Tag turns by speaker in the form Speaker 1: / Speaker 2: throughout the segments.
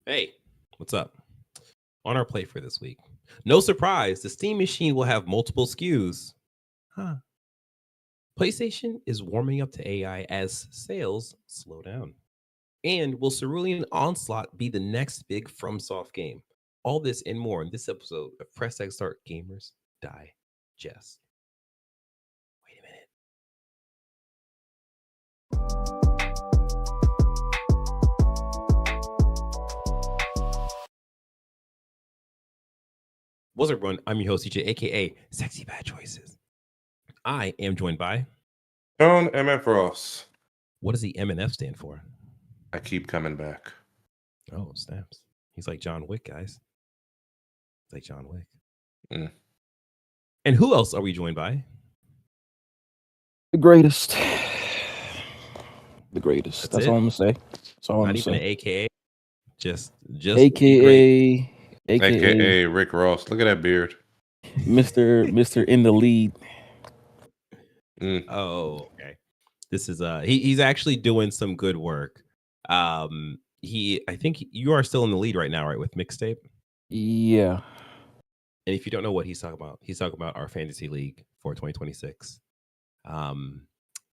Speaker 1: Hey, what's up? On our plate for this week. No surprise, the Steam Machine will have multiple SKUs. Huh. PlayStation is warming up to AI as sales slow down. And will Cerulean Onslaught be the next big FromSoft game? All this and more in this episode of Press X Start Gamers Digest. Wait a minute. What's up, everyone? I'm your host, CJ, aka Sexy Bad Choices. I am joined by.
Speaker 2: Tone MF Ross.
Speaker 1: What does the MNF stand for?
Speaker 2: I keep coming back.
Speaker 1: Oh, snaps. He's like John Wick, guys. It's like John Wick.
Speaker 2: Mm.
Speaker 1: And who else are we joined by?
Speaker 3: The greatest. The greatest.
Speaker 1: That's
Speaker 3: all
Speaker 1: it?
Speaker 3: I'm gonna say. That's all I'm
Speaker 1: Not
Speaker 3: gonna
Speaker 1: even an
Speaker 3: say.
Speaker 1: AKA. Just be great.
Speaker 3: AKA
Speaker 2: Rick Ross. Look at that beard.
Speaker 3: Mr. in the lead.
Speaker 2: Mm.
Speaker 1: Oh, okay. This is he's actually doing some good work. I think you are still in the lead right now, right, with Mixtape?
Speaker 3: Yeah.
Speaker 1: And if you don't know what he's talking about our fantasy league for 2026.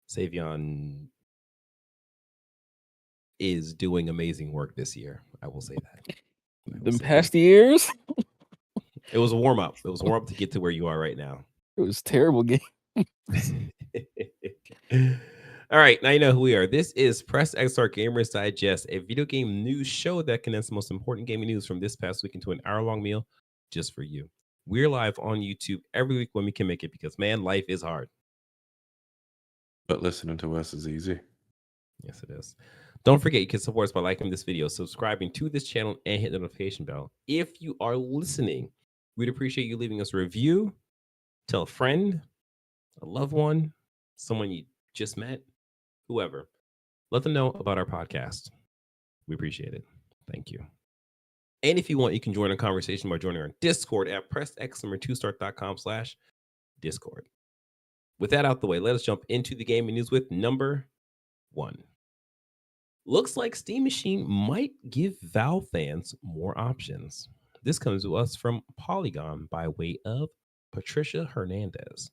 Speaker 1: Savion is doing amazing work this year. I will say that.
Speaker 3: The past years,
Speaker 1: it was a warm up. It was a warm up to get to where you are right now.
Speaker 3: it was terrible game.
Speaker 1: All right, now you know who we are. This is Press X Start Gamers Digest, a video game news show that condenses the most important gaming news from this past week into an hour-long meal just for you. We're live on YouTube every week when we can make it because, man, life is hard.
Speaker 2: But listening to us is easy.
Speaker 1: Yes, it is. Don't forget, you can support us by liking this video, subscribing to this channel, and hit the notification bell. If you are listening, we'd appreciate you leaving us a review. Tell a friend, a loved one, someone you just met, whoever. Let them know about our podcast. We appreciate it. Thank you. And if you want, you can join our conversation by joining our Discord at pressx2start.com/Discord. With that out the way, let us jump into the gaming news with number 1. Looks like Steam Machine might give Valve fans more options. This comes to us from Polygon by way of Patricia Hernandez.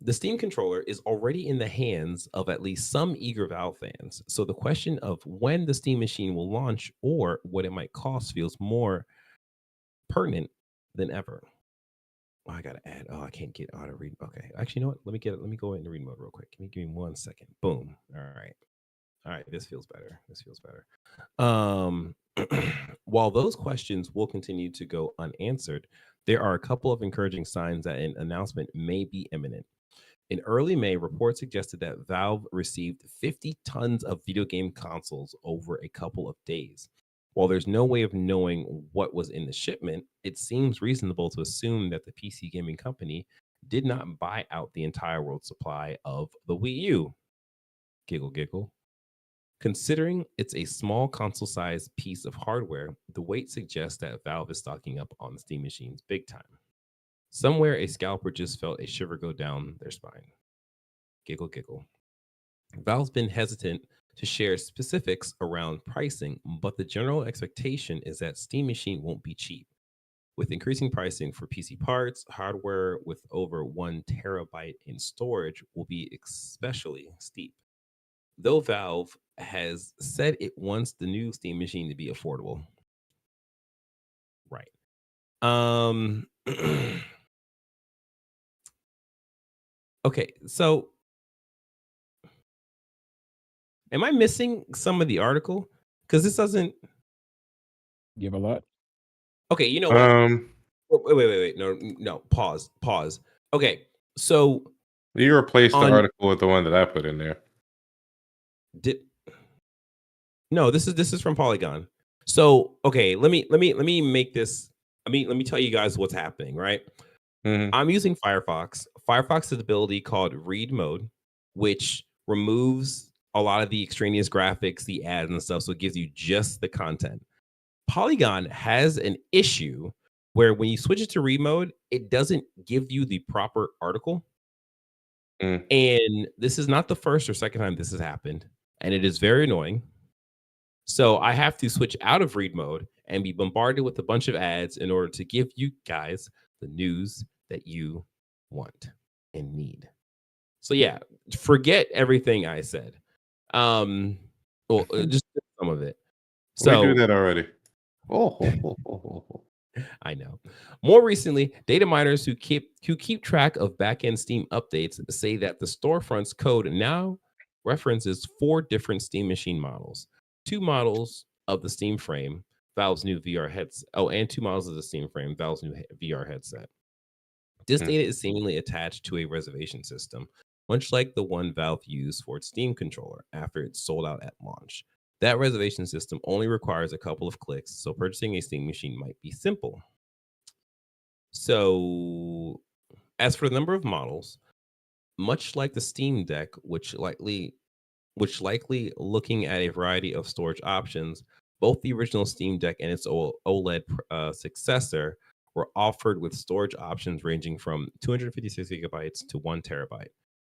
Speaker 1: The Steam controller is already in the hands of at least some eager Valve fans, so the question of when the Steam Machine will launch or what it might cost feels more pertinent than ever. Oh, I gotta add. Oh, I can't get auto read. Okay, actually, you know what? Let me go into read mode real quick. Give me 1 second. Boom. All right. This feels better. While those questions will continue to go unanswered, there are a couple of encouraging signs that an announcement may be imminent. In early May, reports suggested that Valve received 50 tons of video game consoles over a couple of days. While there's no way of knowing what was in the shipment, it seems reasonable to assume that the PC gaming company did not buy out the entire world supply of the Wii U. Giggle, giggle. Considering it's a small console-sized piece of hardware, the weight suggests that Valve is stocking up on the Steam machines big time. Somewhere, a scalper just felt a shiver go down their spine. Giggle, giggle. Valve's been hesitant to share specifics around pricing, but the general expectation is that Steam Machine won't be cheap. With increasing pricing for PC parts, hardware with over 1 terabyte in storage will be especially steep. Though Valve has said it wants the new Steam Machine to be affordable. Right. Okay, so am I missing some of the article? Because this doesn't
Speaker 3: Give a lot.
Speaker 1: Okay, you know what? Wait. No. Pause. Okay, so
Speaker 2: you replaced the article with the one that I put in there.
Speaker 1: No, this is from Polygon. So okay, let me make this. Let me tell you guys what's happening. Right, I'm using Firefox. Firefox has an ability called Read Mode, which removes a lot of the extraneous graphics, the ads, and stuff, so it gives you just the content. Polygon has an issue where when you switch it to read mode, it doesn't give you the proper article. And this is not the first or second time this has happened, and it is very annoying. So I have to switch out of read mode and be bombarded with a bunch of ads in order to give you guys the news that you want and need. So yeah, forget everything I said. Um, well, just some of it.
Speaker 2: We do
Speaker 1: So
Speaker 2: that already. Oh.
Speaker 1: I know. More recently, data miners who keep track of backend Steam updates say that the storefront's code now references 4 different Steam machine models, 2 models of the Steam frame, Valve's new VR headset. Oh, and 2 models of the Steam frame, Valve's new VR headset. This data is seemingly attached to a reservation system, much like the one Valve used for its Steam controller after it sold out at launch. That reservation system only requires a couple of clicks, so purchasing a Steam machine might be simple. So, as for the number of models, much like the Steam Deck, which likely looking at a variety of storage options, both the original Steam Deck and its OLED successor were offered with storage options ranging from 256 gigabytes to 1 terabyte.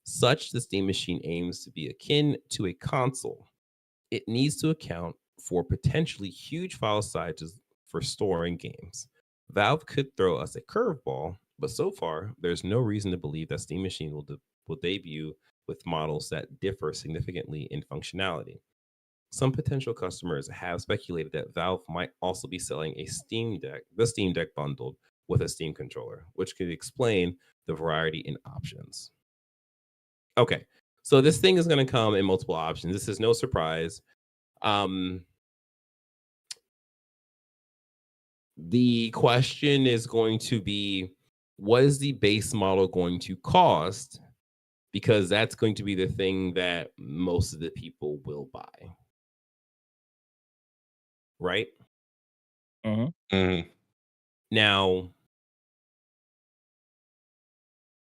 Speaker 1: Such, the Steam machine aims to be akin to a console. It needs to account for potentially huge file sizes for storing games. Valve could throw us a curveball, but so far, there's no reason to believe that Steam Machine will debut with models that differ significantly in functionality. Some potential customers have speculated that Valve might also be selling the Steam Deck bundled with a Steam controller, which could explain the variety in options. Okay, so this thing is going to come in multiple options. This is no surprise. Um, the question is going to be, what is the base model going to cost? Because that's going to be the thing that most of the people will buy. Right?
Speaker 3: Mhm.
Speaker 1: Now,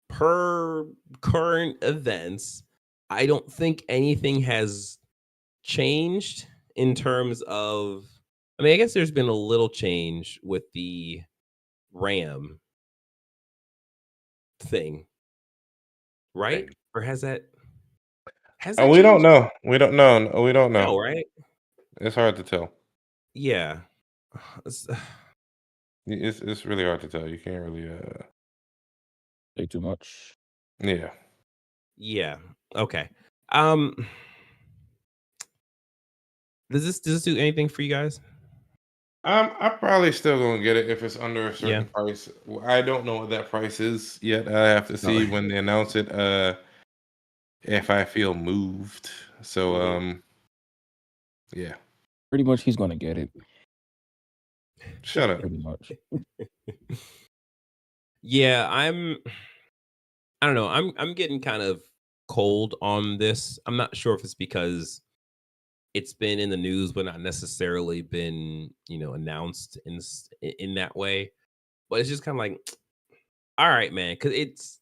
Speaker 1: per current events, I don't think anything has changed in terms of, I mean, I guess there's been a little change with the RAM thing, right?
Speaker 2: Thing.
Speaker 1: Or has that
Speaker 2: We don't
Speaker 1: changed?
Speaker 2: know. We don't know. No, we don't know.
Speaker 1: No, right?
Speaker 2: It's hard to tell.
Speaker 1: Yeah.
Speaker 2: It's really hard to tell. You can't really
Speaker 3: Say too much.
Speaker 2: yeah.
Speaker 1: Yeah. Okay. Um does this do anything for you guys?
Speaker 2: I'm probably still gonna get it if it's under a
Speaker 1: Yeah.
Speaker 2: certain price. I don't know what that price is yet. I have to
Speaker 1: No.
Speaker 2: see when they announce it. If I feel moved. So
Speaker 1: Mhm.
Speaker 2: yeah.
Speaker 3: Pretty much, he's gonna get it.
Speaker 2: Shut up.
Speaker 3: Pretty much.
Speaker 1: Yeah, I don't know. I'm getting kind of cold on this. I'm not sure if it's because it's been in the news but not necessarily been, announced in that way. But it's just kind of like, all right, man, cuz it's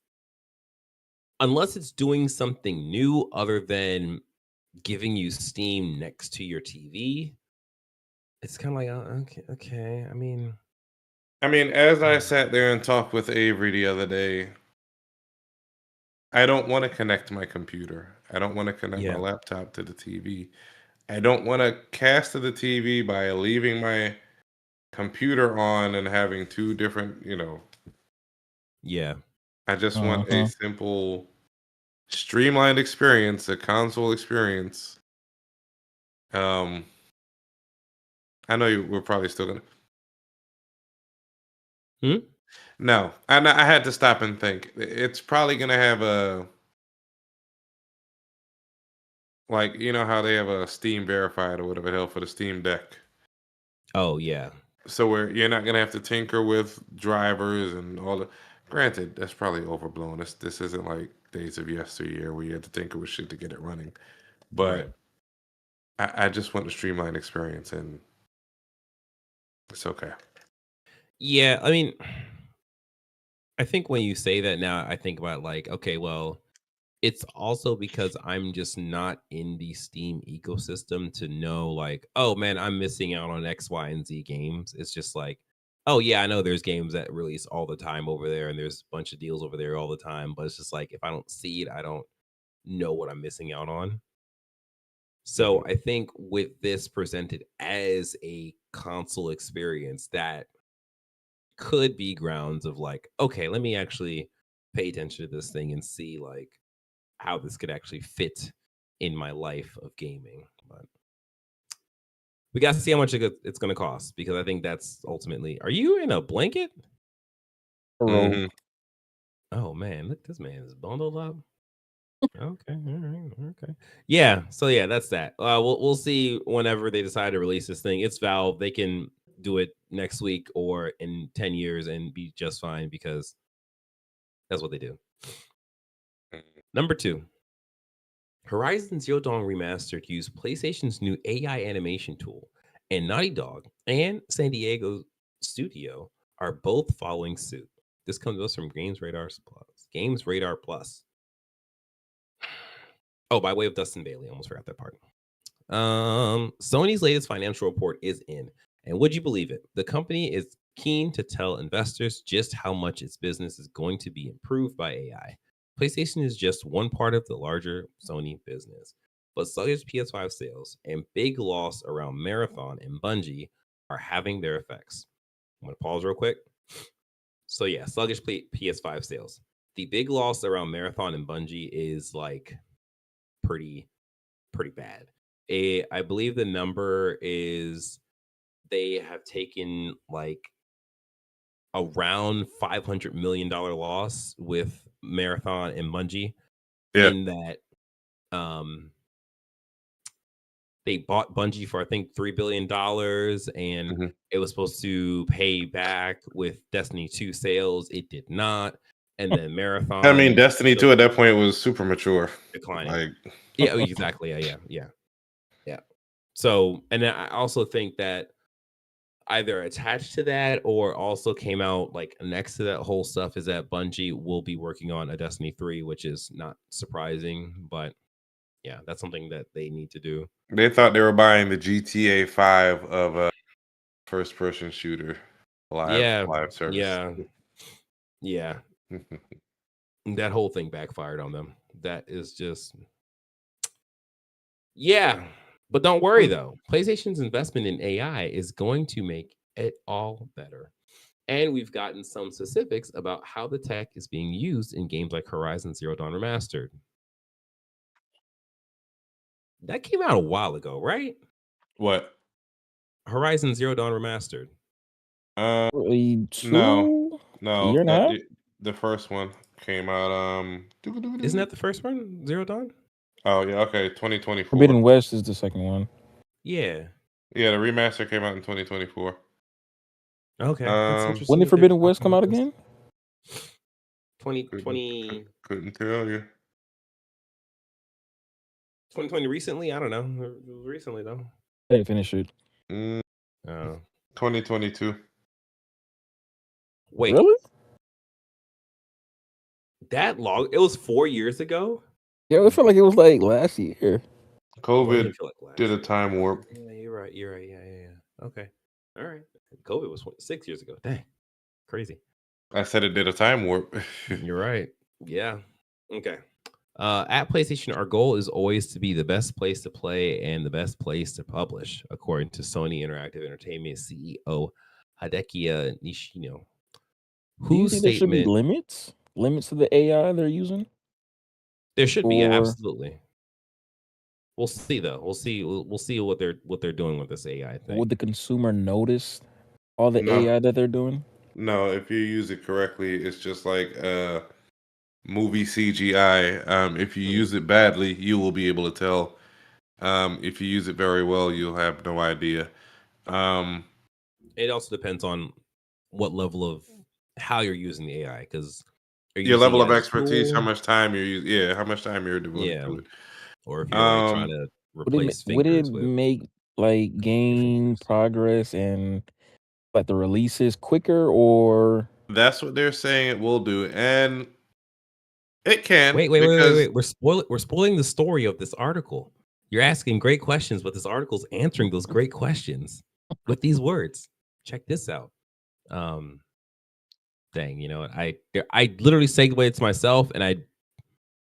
Speaker 1: unless it's doing something new other than giving you Steam next to your TV, it's kind of like, okay. I mean,
Speaker 2: I mean, as I sat there and talked with Avery the other day, I don't want to connect my computer. I don't want to connect my
Speaker 1: yeah,
Speaker 2: laptop to the TV. I don't want to cast to the TV by leaving my computer on and having two different.
Speaker 1: yeah,
Speaker 2: I just want a
Speaker 3: Uh-huh.
Speaker 2: simple, streamlined experience, a console experience. Um, I know we're probably still gonna.
Speaker 1: hmm?
Speaker 2: No, I had to stop and think. It's probably gonna have a like how they have a Steam verified or whatever the hell for the Steam Deck.
Speaker 1: Oh yeah,
Speaker 2: So where you're not gonna have to tinker with drivers and all the. Granted, that's probably overblown. This isn't like days of yesteryear where you had to tinker with shit to get it running.
Speaker 1: right.
Speaker 2: But I just want the streamlined experience, and it's okay.
Speaker 1: Yeah, I mean, I think when you say that now, I think about like, okay, well, it's also because I'm just not in the Steam ecosystem to know like, oh man, I'm missing out on X, Y, and Z games. It's just like, oh yeah, I know there's games that release all the time over there, and there's a bunch of deals over there all the time. But it's just like if I don't see it, I don't know what I'm missing out on. So I think with this presented as a console experience, that could be grounds of like, okay, let me actually pay attention to this thing and see like how this could actually fit in my life of gaming. But we got to see how much it's going to cost, because I think that's ultimately. Are you in a blanket?
Speaker 3: A robe.
Speaker 1: Oh man, look, this man is bundled up. Okay, all right, okay. Yeah, so yeah, that's that. We'll see whenever they decide to release this thing. It's Valve. They can do it next week or in 10 years and be just fine, because that's what they do. Number 2. Horizon Zero Dawn Remastered used PlayStation's new AI animation tool, and Naughty Dog and San Diego Studio are both following suit. This comes to us from Games Radar Plus. Games Radar Plus. Oh, by way of Dustin Bailey, almost forgot that part. Sony's latest financial report is in, and would you believe it? The company is keen to tell investors just how much its business is going to be improved by AI. PlayStation is just one part of the larger Sony business, but sluggish PS5 sales and big loss around Marathon and Bungie are having their effects. I'm gonna pause real quick. So yeah, sluggish PS5 sales. The big loss around Marathon and Bungie is like pretty bad. I believe the number is they have taken like around $500 million loss with Marathon and Bungie.
Speaker 2: Yeah.
Speaker 1: In that they bought Bungie for I think $3 billion, and it was supposed to pay back with Destiny 2 sales. It did not. And then Marathon,
Speaker 2: I mean, Destiny 2 at that point was super mature.
Speaker 1: Declining.
Speaker 2: Like,
Speaker 1: yeah, exactly. Yeah. So, and I also think that either attached to that or also came out like next to that whole stuff is that Bungie will be working on a Destiny 3, which is not surprising, but yeah, that's something that they need to do.
Speaker 2: they thought they were buying the GTA 5 of a first person shooter live service.
Speaker 1: Yeah. That whole thing backfired on them. That is just, yeah. But don't worry though. PlayStation's investment in AI is going to make it all better. And we've gotten some specifics about how the tech is being used in games like Horizon Zero Dawn Remastered. That came out a while ago, right?
Speaker 2: What?
Speaker 1: Horizon Zero Dawn Remastered.
Speaker 2: No,
Speaker 3: A year and a half?
Speaker 2: the first one came out.
Speaker 1: Isn't that the first one? Zero Dawn?
Speaker 2: Oh yeah, okay, 2024.
Speaker 3: Forbidden West is the second one.
Speaker 1: Yeah.
Speaker 2: Yeah, the remaster came out in 2024.
Speaker 1: Okay, that's interesting.
Speaker 3: When did Forbidden West come out again?
Speaker 1: 2020.
Speaker 2: Couldn't tell you.
Speaker 1: 2020 recently? I don't know. It was recently though.
Speaker 3: I didn't finish it.
Speaker 2: 2022.
Speaker 1: Wait,
Speaker 3: Really?
Speaker 1: that long? It was 4 years ago?
Speaker 3: Yeah, it felt like it was like last year.
Speaker 2: COVID did a time warp.
Speaker 1: Yeah, you're right. Yeah. Okay. All right. COVID was 6 years ago. Dang. Crazy.
Speaker 2: I said it did a time warp.
Speaker 1: You're right. Yeah. Okay. At PlayStation, our goal is always to be the best place to play and the best place to publish, according to Sony Interactive Entertainment CEO Hideki Nishino.
Speaker 3: Do you think there should be limits? Limits to the AI they're using?
Speaker 1: There should be, absolutely. We'll see though. We'll see what they're doing with this AI thing.
Speaker 3: Would the consumer notice all the AI that they're doing?
Speaker 2: No, if you use it correctly, it's just like movie CGI. If you use it badly, you will be able to tell. If you use it very well, you'll have no idea.
Speaker 1: It also depends on what level of how you're using the AI, because
Speaker 2: your level of expertise, how much time you're using, how much time you're devoting to it,
Speaker 1: or if you're like trying to replace
Speaker 3: would it make like game progress and like the releases quicker, or
Speaker 2: that's what they're saying it will do, and it can.
Speaker 1: Wait. We're spoiling the story of this article. You're asking great questions, but this article's answering those great questions with these words. Check this out. Dang, I literally segued to myself and I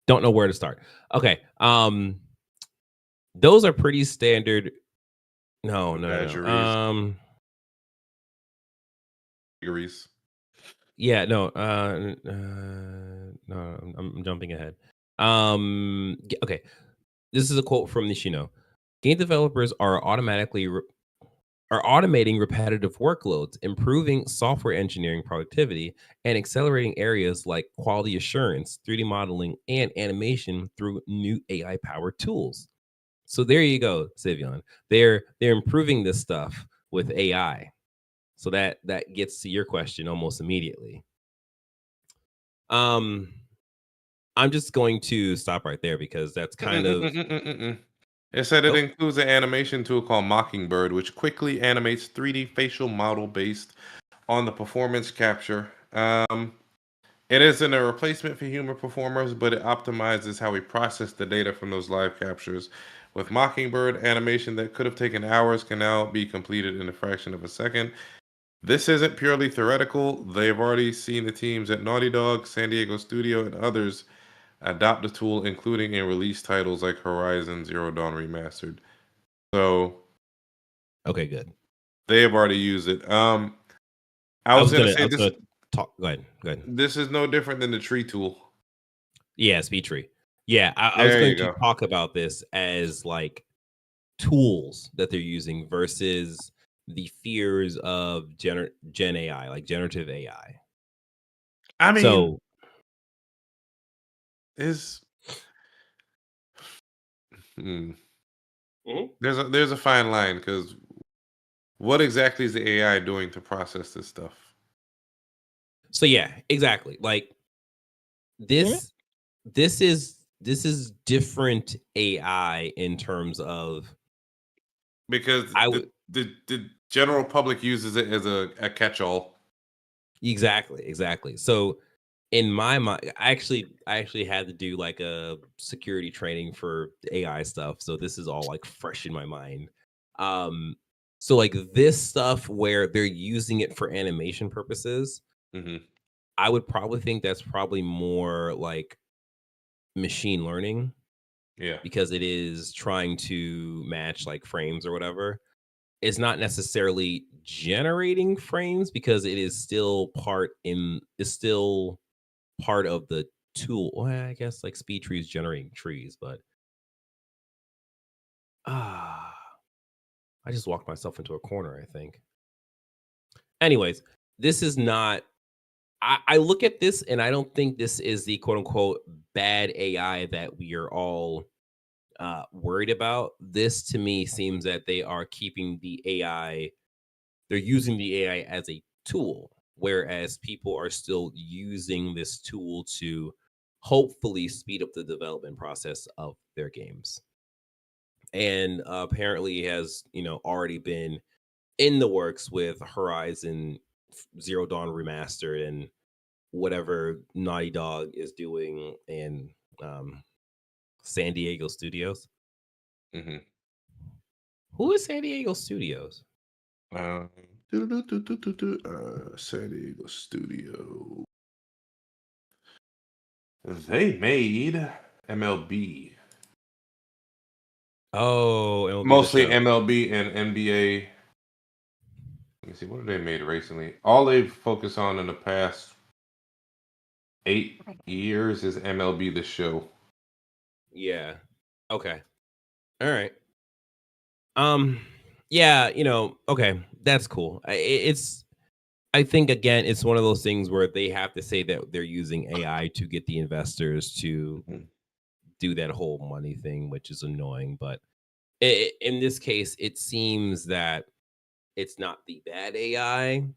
Speaker 1: don't know where to start. Okay. Those are pretty standard. No, no, no, no.
Speaker 2: Badgeries. Badgeries.
Speaker 1: Yeah, no, no, I'm jumping ahead. Okay, this is a quote from Nishino. Game developers are automating repetitive workloads, improving software engineering productivity, and accelerating areas like quality assurance, 3D modeling, and animation through new AI powered tools. So there you go, Sivion. They're improving this stuff with AI. So that gets to your question almost immediately. Um, I'm just going to stop right there because that's kind of
Speaker 2: It said it
Speaker 1: oh,
Speaker 2: includes an animation tool called Mockingbird, which quickly animates 3D facial model based on the performance capture. It isn't a replacement for human performers, but it optimizes how we process the data from those live captures. With Mockingbird, animation that could have taken hours can now be completed in a fraction of a second. This isn't purely theoretical. They've already seen the teams at Naughty Dog, San Diego Studio, and others adopt the tool, including in release titles like Horizon Zero Dawn Remastered. So
Speaker 1: okay, good.
Speaker 2: they have already used it. I was gonna
Speaker 1: I
Speaker 2: say
Speaker 1: was
Speaker 2: this.
Speaker 1: gonna talk. Go ahead. Go ahead.
Speaker 2: This is no different than the tree tool.
Speaker 1: Yeah, speed tree. Yeah, I was
Speaker 2: There
Speaker 1: going
Speaker 2: you
Speaker 1: to
Speaker 2: go.
Speaker 1: talk about this as like tools that they're using versus the fears of Gen AI, like generative AI.
Speaker 2: I mean,
Speaker 1: So,
Speaker 2: is hmm,
Speaker 1: Mhm.
Speaker 2: there's a fine line because what exactly is the AI doing to process this stuff?
Speaker 1: so yeah, exactly. Like
Speaker 3: Damn it.
Speaker 1: this this is different AI in terms of
Speaker 2: Because
Speaker 1: I would
Speaker 2: the general public uses it as a catch all.
Speaker 1: exactly. So in my mind, I actually had to do like a security training for AI stuff. So this is all like fresh in my mind. Um, so like this stuff where they're using it for animation purposes,
Speaker 2: Hmm.
Speaker 1: I would probably think that's probably more like machine learning
Speaker 2: Yeah.
Speaker 1: because it is trying to match like frames or whatever. It's not necessarily generating frames because it is still part of the tool. Well, I guess like speed trees generating trees, but ah, I just walked myself into a corner, I think. Anyways, this is not I look at this and I don't think this is the quote unquote bad AI that we are all worried about. This to me seems that they are keeping the AI, they're using the AI as a tool, whereas people are still using this tool to hopefully speed up the development process of their games. And apparently has, already been in the works with Horizon Zero Dawn Remastered and whatever Naughty Dog is doing in um, San Diego Studios.
Speaker 2: Hmm.
Speaker 1: Who is San Diego Studios?
Speaker 2: Uh, San Diego Studio. They made MLB.
Speaker 1: Oh, it will be the
Speaker 2: Mostly
Speaker 1: show.
Speaker 2: MLB and NBA. Let me see, what have they made recently? All they've focused on in the past 8 years is MLB the show.
Speaker 1: Yeah. Okay. All right. Um. Yeah. Okay. That's cool. I think again, it's one of those things where they have to say that they're using AI to get the investors to
Speaker 2: Mhm.
Speaker 1: do that whole money thing, which is annoying. But in this case, it seems that it's not the bad AI,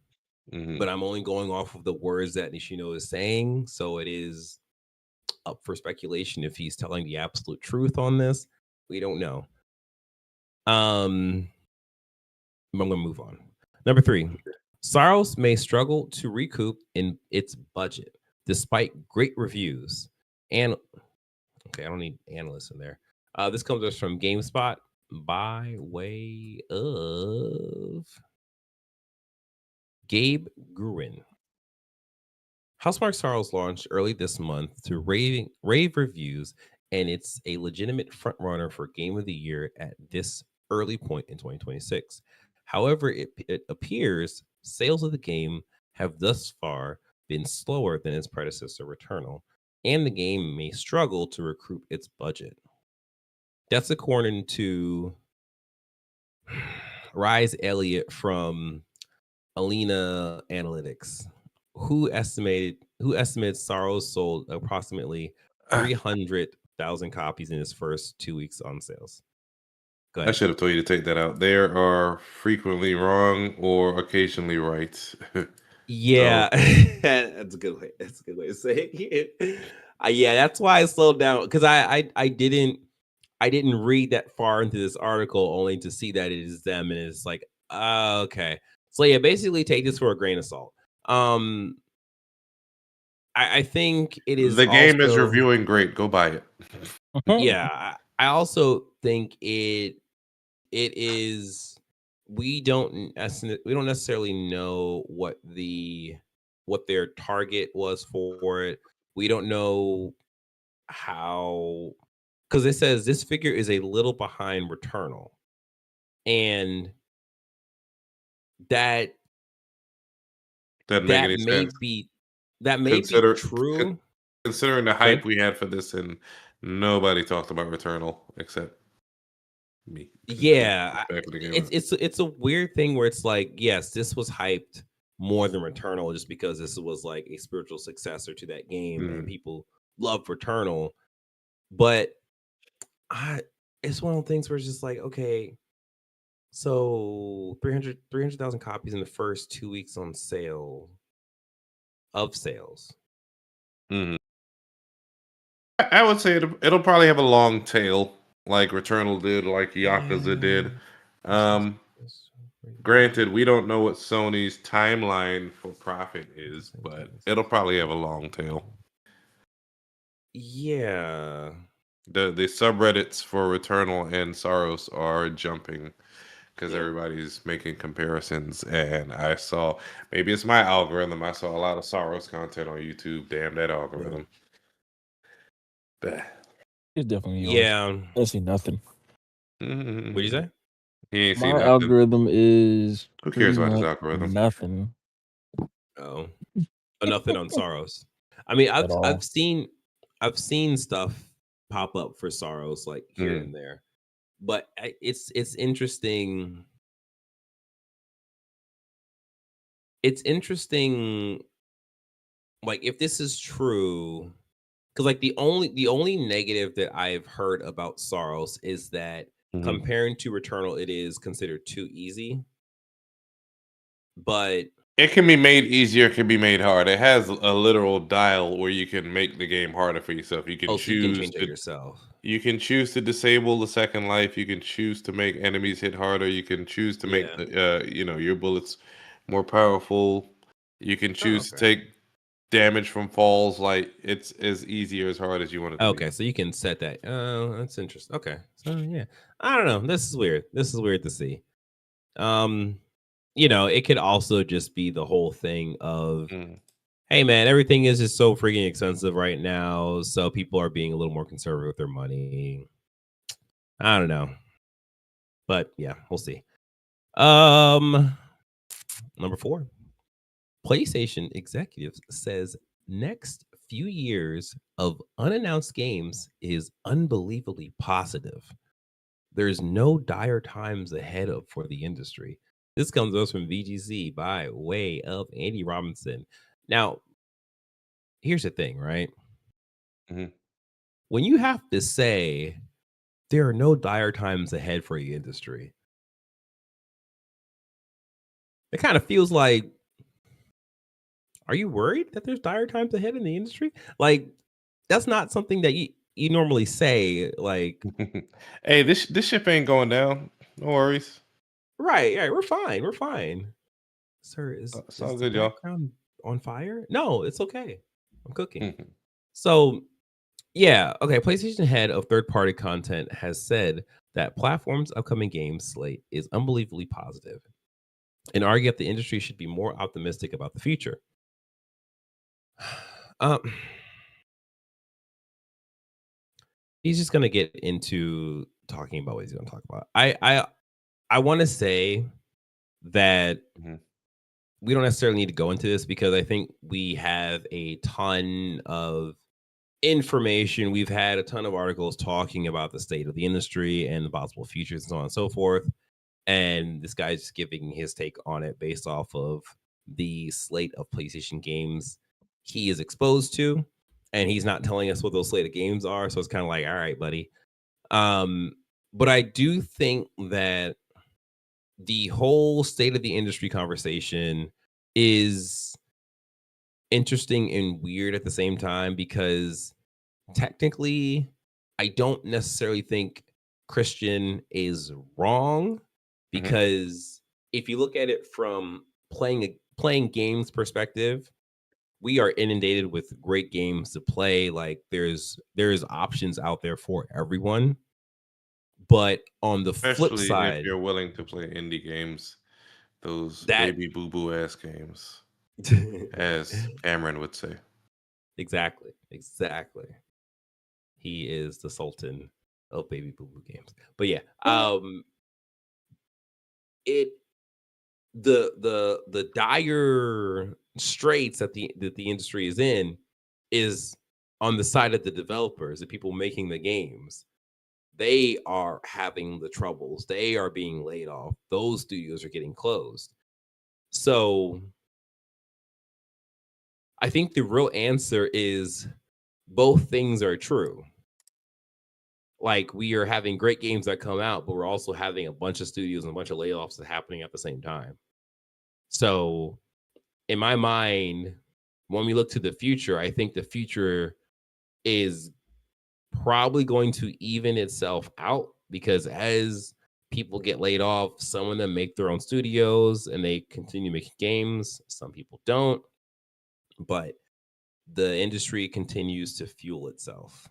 Speaker 2: Mhm.
Speaker 1: but I'm only going off of the words that Nishino is saying. So it is up for speculation if he's telling the absolute truth on this. We don't know. Um, I'm gonna move on. Number three, Saros may struggle to recoup in its budget despite great reviews. And okay, I don't need analysts in there. This comes us from GameSpot by way of Gabe Gruen. Housemarque Sorrows launched early this month to rave reviews and it's a legitimate front runner for Game of the Year at this early point in 2026. However, it appears sales of the game have thus far been slower than its predecessor, Returnal, and the game may struggle to recoup its budget. That's according to Rise Elliott from Alina Analytics, who estimates Sorrows sold approximately 300,000 copies in its first 2 weeks on sales. Go
Speaker 2: I
Speaker 1: ahead.
Speaker 2: should have told you to take that out. There are frequently wrong or occasionally right.
Speaker 1: Yeah,
Speaker 2: So
Speaker 1: that's a good way. That's a good way to say it. Yeah, that's why I slowed down because I didn't read that far into this article only to see that it is them and it's like, okay. So yeah, basically take this for a grain of salt. Um, I think it is
Speaker 2: the game is
Speaker 1: also
Speaker 2: reviewing great. Go buy it.
Speaker 1: yeah. I also think it is we don't necessarily know what their target was for it. We don't know how because it says this figure is a little behind Returnal, and that
Speaker 2: Doesn't make
Speaker 1: that
Speaker 2: any
Speaker 1: may
Speaker 2: sense.
Speaker 1: be that may be
Speaker 2: Consider con-
Speaker 1: true.
Speaker 2: considering the
Speaker 1: Good.
Speaker 2: hype we had for this, and nobody talked about Returnal except me.
Speaker 1: Yeah,
Speaker 2: Back when the game
Speaker 1: it's
Speaker 2: out.
Speaker 1: it's a weird thing where it's like, yes, this was hyped more than Returnal just because this was like a spiritual successor to that game and
Speaker 2: Mhm.
Speaker 1: people love Returnal, but I it's one of those things where it's just like, okay, so 300,000 copies in the first 2 weeks on sale of sales.
Speaker 2: Mhm. I would say it'll probably have a long tail, like Returnal did, like Yakuza
Speaker 1: Yeah.
Speaker 2: did. Granted, we don't know what Sony's timeline for profit is, but it'll probably have a long tail.
Speaker 1: Yeah.
Speaker 2: The subreddits for Returnal and Sorrows are jumping because
Speaker 1: Yeah.
Speaker 2: everybody's making comparisons. And I saw, maybe it's my algorithm. I saw a lot of Sorrows content on YouTube. Damn that
Speaker 1: Yeah.
Speaker 2: algorithm. Bah.
Speaker 3: It's definitely yours.
Speaker 1: Yeah.
Speaker 3: I see nothing.
Speaker 1: What'd you say?
Speaker 2: He ain't seen
Speaker 3: My
Speaker 2: nothing.
Speaker 3: algorithm is
Speaker 2: Who
Speaker 3: pretty
Speaker 2: cares about his
Speaker 3: much
Speaker 2: algorithm?
Speaker 3: nothing
Speaker 1: Oh. Nothing on Sorrows. I mean,
Speaker 3: at all.
Speaker 1: I've seen stuff pop up for Sorrows like here
Speaker 2: Mhm.
Speaker 1: and there, but it's interesting. It's interesting, like if this is true, because like the only negative that I've heard about Sorrows is that
Speaker 2: Mhm.
Speaker 1: comparing to Returnal, it is considered too easy. But
Speaker 2: It can be made easier, it can be made hard. It has a literal dial where you can make the game harder for yourself.
Speaker 1: oh, so you can change that yourself.
Speaker 2: You can choose to disable the second life. You can choose to make enemies hit harder. You can choose to make
Speaker 1: Yeah.
Speaker 2: your bullets more powerful. You can
Speaker 1: Oh,
Speaker 2: choose to
Speaker 1: okay.
Speaker 2: take damage from falls. Like it's as easy or as hard as you want it to be.
Speaker 1: Okay, so you can set that. Oh, that's interesting. Okay, so yeah, I don't know. This is weird. This is weird to see. Um, it could also just be the whole thing of,
Speaker 2: Mm.
Speaker 1: hey, man, everything is just so freaking expensive right now, so people are being a little more conservative with their money. I don't know, but yeah, we'll see. Um, Number 4, PlayStation executives says next few years of unannounced games is unbelievably positive. There's no dire times ahead of for the industry. This comes to us from VGC by way of Andy Robinson. Now, here's the thing, right?
Speaker 2: Mhm.
Speaker 1: When you have to say there are no dire times ahead for the industry, it kind of feels like, are you worried that there's dire times ahead in the industry? Like, that's not something that you normally say. Like,
Speaker 2: Hey, this ship ain't going down. No worries.
Speaker 1: right, we're fine. Sir,
Speaker 2: It's
Speaker 1: is
Speaker 2: all
Speaker 1: the
Speaker 2: good, y'all.
Speaker 1: background on fire? No, it's okay. I'm cooking.
Speaker 2: Mhm.
Speaker 1: So, yeah, okay. PlayStation head of third-party content has said that platform's upcoming game slate is unbelievably positive, and argue that the industry should be more optimistic about the future. Um, he's just gonna get into talking about what he's gonna talk about. I want to say that
Speaker 2: Mhm.
Speaker 1: we don't necessarily need to go into this because I think we have a ton of information. We've had a ton of articles talking about the state of the industry and the possible futures and so on and so forth. And this guy's just giving his take on it based off of the slate of PlayStation games he is exposed to. And he's not telling us what those slate of games are. So it's kind of like, all right, buddy. Um, but I do think that the whole state of the industry conversation is interesting and weird at the same time because technically I don't necessarily think Christian is wrong
Speaker 2: Mhm.
Speaker 1: because if you look at it from playing games perspective, we are inundated with great games to play. Like there's options out there for everyone. But on the flip
Speaker 2: Especially if
Speaker 1: side,
Speaker 2: you're willing to play indie games, those
Speaker 1: that
Speaker 2: baby boo boo ass games, as Cameron would say.
Speaker 1: exactly. He is the sultan of baby boo boo games. But yeah, it the dire straits that the industry is in is on the side of the developers, the people making the games. They are having the troubles. They are being laid off. Those studios are getting closed. So I think the real answer is both things are true. Like we are having great games that come out, but we're also having a bunch of studios and a bunch of layoffs that happening at the same time. So in my mind, when we look to the future, I think the future is probably going to even itself out because as people get laid off, some of them make their own studios and they continue making games. Some people don't, but the industry continues to fuel itself.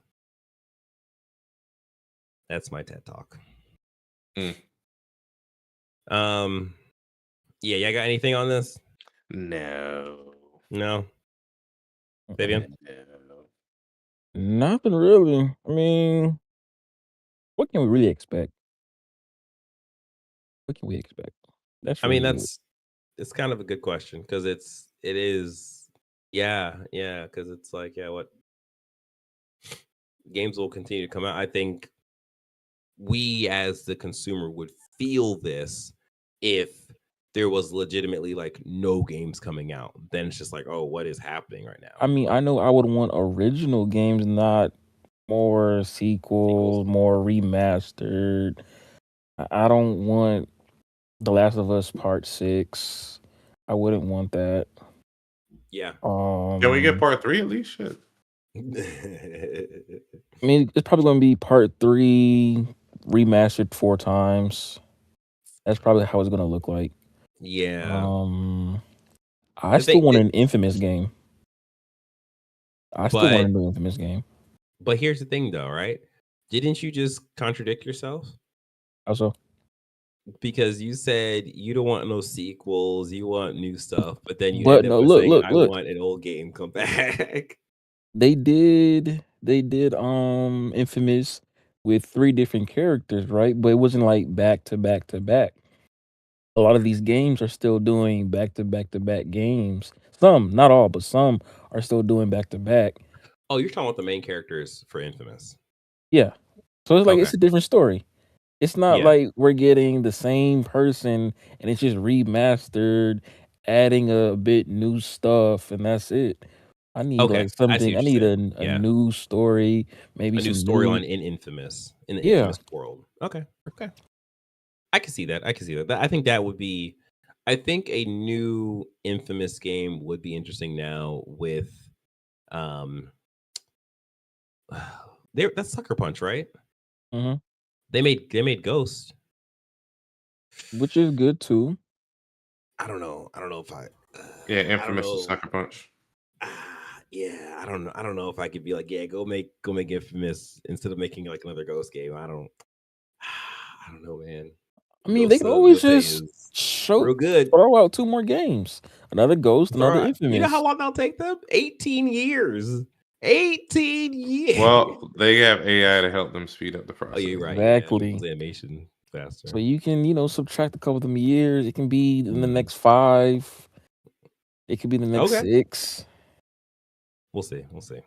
Speaker 1: That's my TED talk.
Speaker 2: Mm.
Speaker 1: Um, yeah, y'all got anything on this?
Speaker 2: No.
Speaker 1: No,
Speaker 3: Mm-mm.
Speaker 1: Fabian.
Speaker 2: No.
Speaker 3: Nothing really. I mean, what can we really expect? What can we expect? That's
Speaker 1: I mean,
Speaker 3: really it.
Speaker 1: it's kind of a good question because it is, yeah, because it's like, yeah, what games will continue to come out. I think we as the consumer would feel this if there was legitimately like no games coming out. Then it's just like, oh, what is happening right now?
Speaker 3: I mean, I know I would want original games, not more
Speaker 1: Sequels.
Speaker 3: sequels, more remastered. I don't want The Last of Us Part 6. I wouldn't want that.
Speaker 1: Yeah.
Speaker 2: Can we get
Speaker 3: Um,
Speaker 2: part 3 at least? Shit.
Speaker 3: I mean, it's probably gonna be Part 3 remastered 4 times. That's probably how it's gonna look like.
Speaker 1: Yeah.
Speaker 3: Um, I
Speaker 1: The
Speaker 3: still
Speaker 1: thing,
Speaker 3: want an Infamous game. I still want
Speaker 1: but
Speaker 3: a new Infamous game.
Speaker 1: here's the thing though, right? Didn't you just contradict yourself?
Speaker 3: Also,
Speaker 1: Because you said you don't want no sequels, you want new stuff, but then you
Speaker 3: but
Speaker 1: end up
Speaker 3: no,
Speaker 1: with
Speaker 3: look,
Speaker 1: saying,
Speaker 3: look,
Speaker 1: "I
Speaker 3: look.
Speaker 1: want an old game come back."
Speaker 3: They did Infamous with 3 different characters, right? But it wasn't like back to back to back. A lot of these games are still doing back to back to back games. Some, not all, but some are still doing back to back.
Speaker 1: Oh, you're talking about the main characters for Infamous.
Speaker 3: Yeah. So it's like
Speaker 1: Okay.
Speaker 3: it's a different story. It's not
Speaker 1: Yeah.
Speaker 3: like we're getting the same person and it's just remastered, adding a bit new stuff, and that's it. I need
Speaker 1: Okay.
Speaker 3: like
Speaker 1: I see
Speaker 3: something. I
Speaker 1: what
Speaker 3: need
Speaker 1: you're saying.
Speaker 3: a
Speaker 1: Yeah.
Speaker 3: new story, maybe
Speaker 1: A new
Speaker 3: some new.
Speaker 1: storyline in the
Speaker 3: Yeah.
Speaker 1: Infamous world. Okay. Okay. I can see that. I can see that. I think that would be I think a new Infamous game would be interesting now with um that's Sucker Punch, right?
Speaker 3: Hmm.
Speaker 1: They made Ghost.
Speaker 3: Which is good too.
Speaker 1: I don't know. I don't know if
Speaker 2: Yeah,
Speaker 1: I don't
Speaker 2: Infamous and
Speaker 1: know.
Speaker 2: Sucker Punch.
Speaker 1: Yeah, I don't know. I don't know if I could be like, yeah, go make Infamous instead of making like another Ghost game. I don't I don't know, man.
Speaker 3: I mean, they
Speaker 1: Ghost
Speaker 3: can
Speaker 1: of
Speaker 3: always
Speaker 1: Yotei
Speaker 3: just
Speaker 1: is
Speaker 3: show
Speaker 1: real good.
Speaker 3: throw out 2 more games, another Ghost, another
Speaker 1: Throw out, you know how
Speaker 3: Infamous.
Speaker 1: long that'll take them? 18 years. 18 years.
Speaker 2: Well, they have AI to help them speed up the
Speaker 1: Oh,
Speaker 2: process.
Speaker 1: you're right. Yeah,
Speaker 3: Exactly.
Speaker 1: those animation faster.
Speaker 3: So you can, subtract a couple of them years. It can be in the
Speaker 1: Mhm.
Speaker 3: next 5. It could be the next
Speaker 1: Okay.
Speaker 3: 6.
Speaker 1: We'll see. We'll see.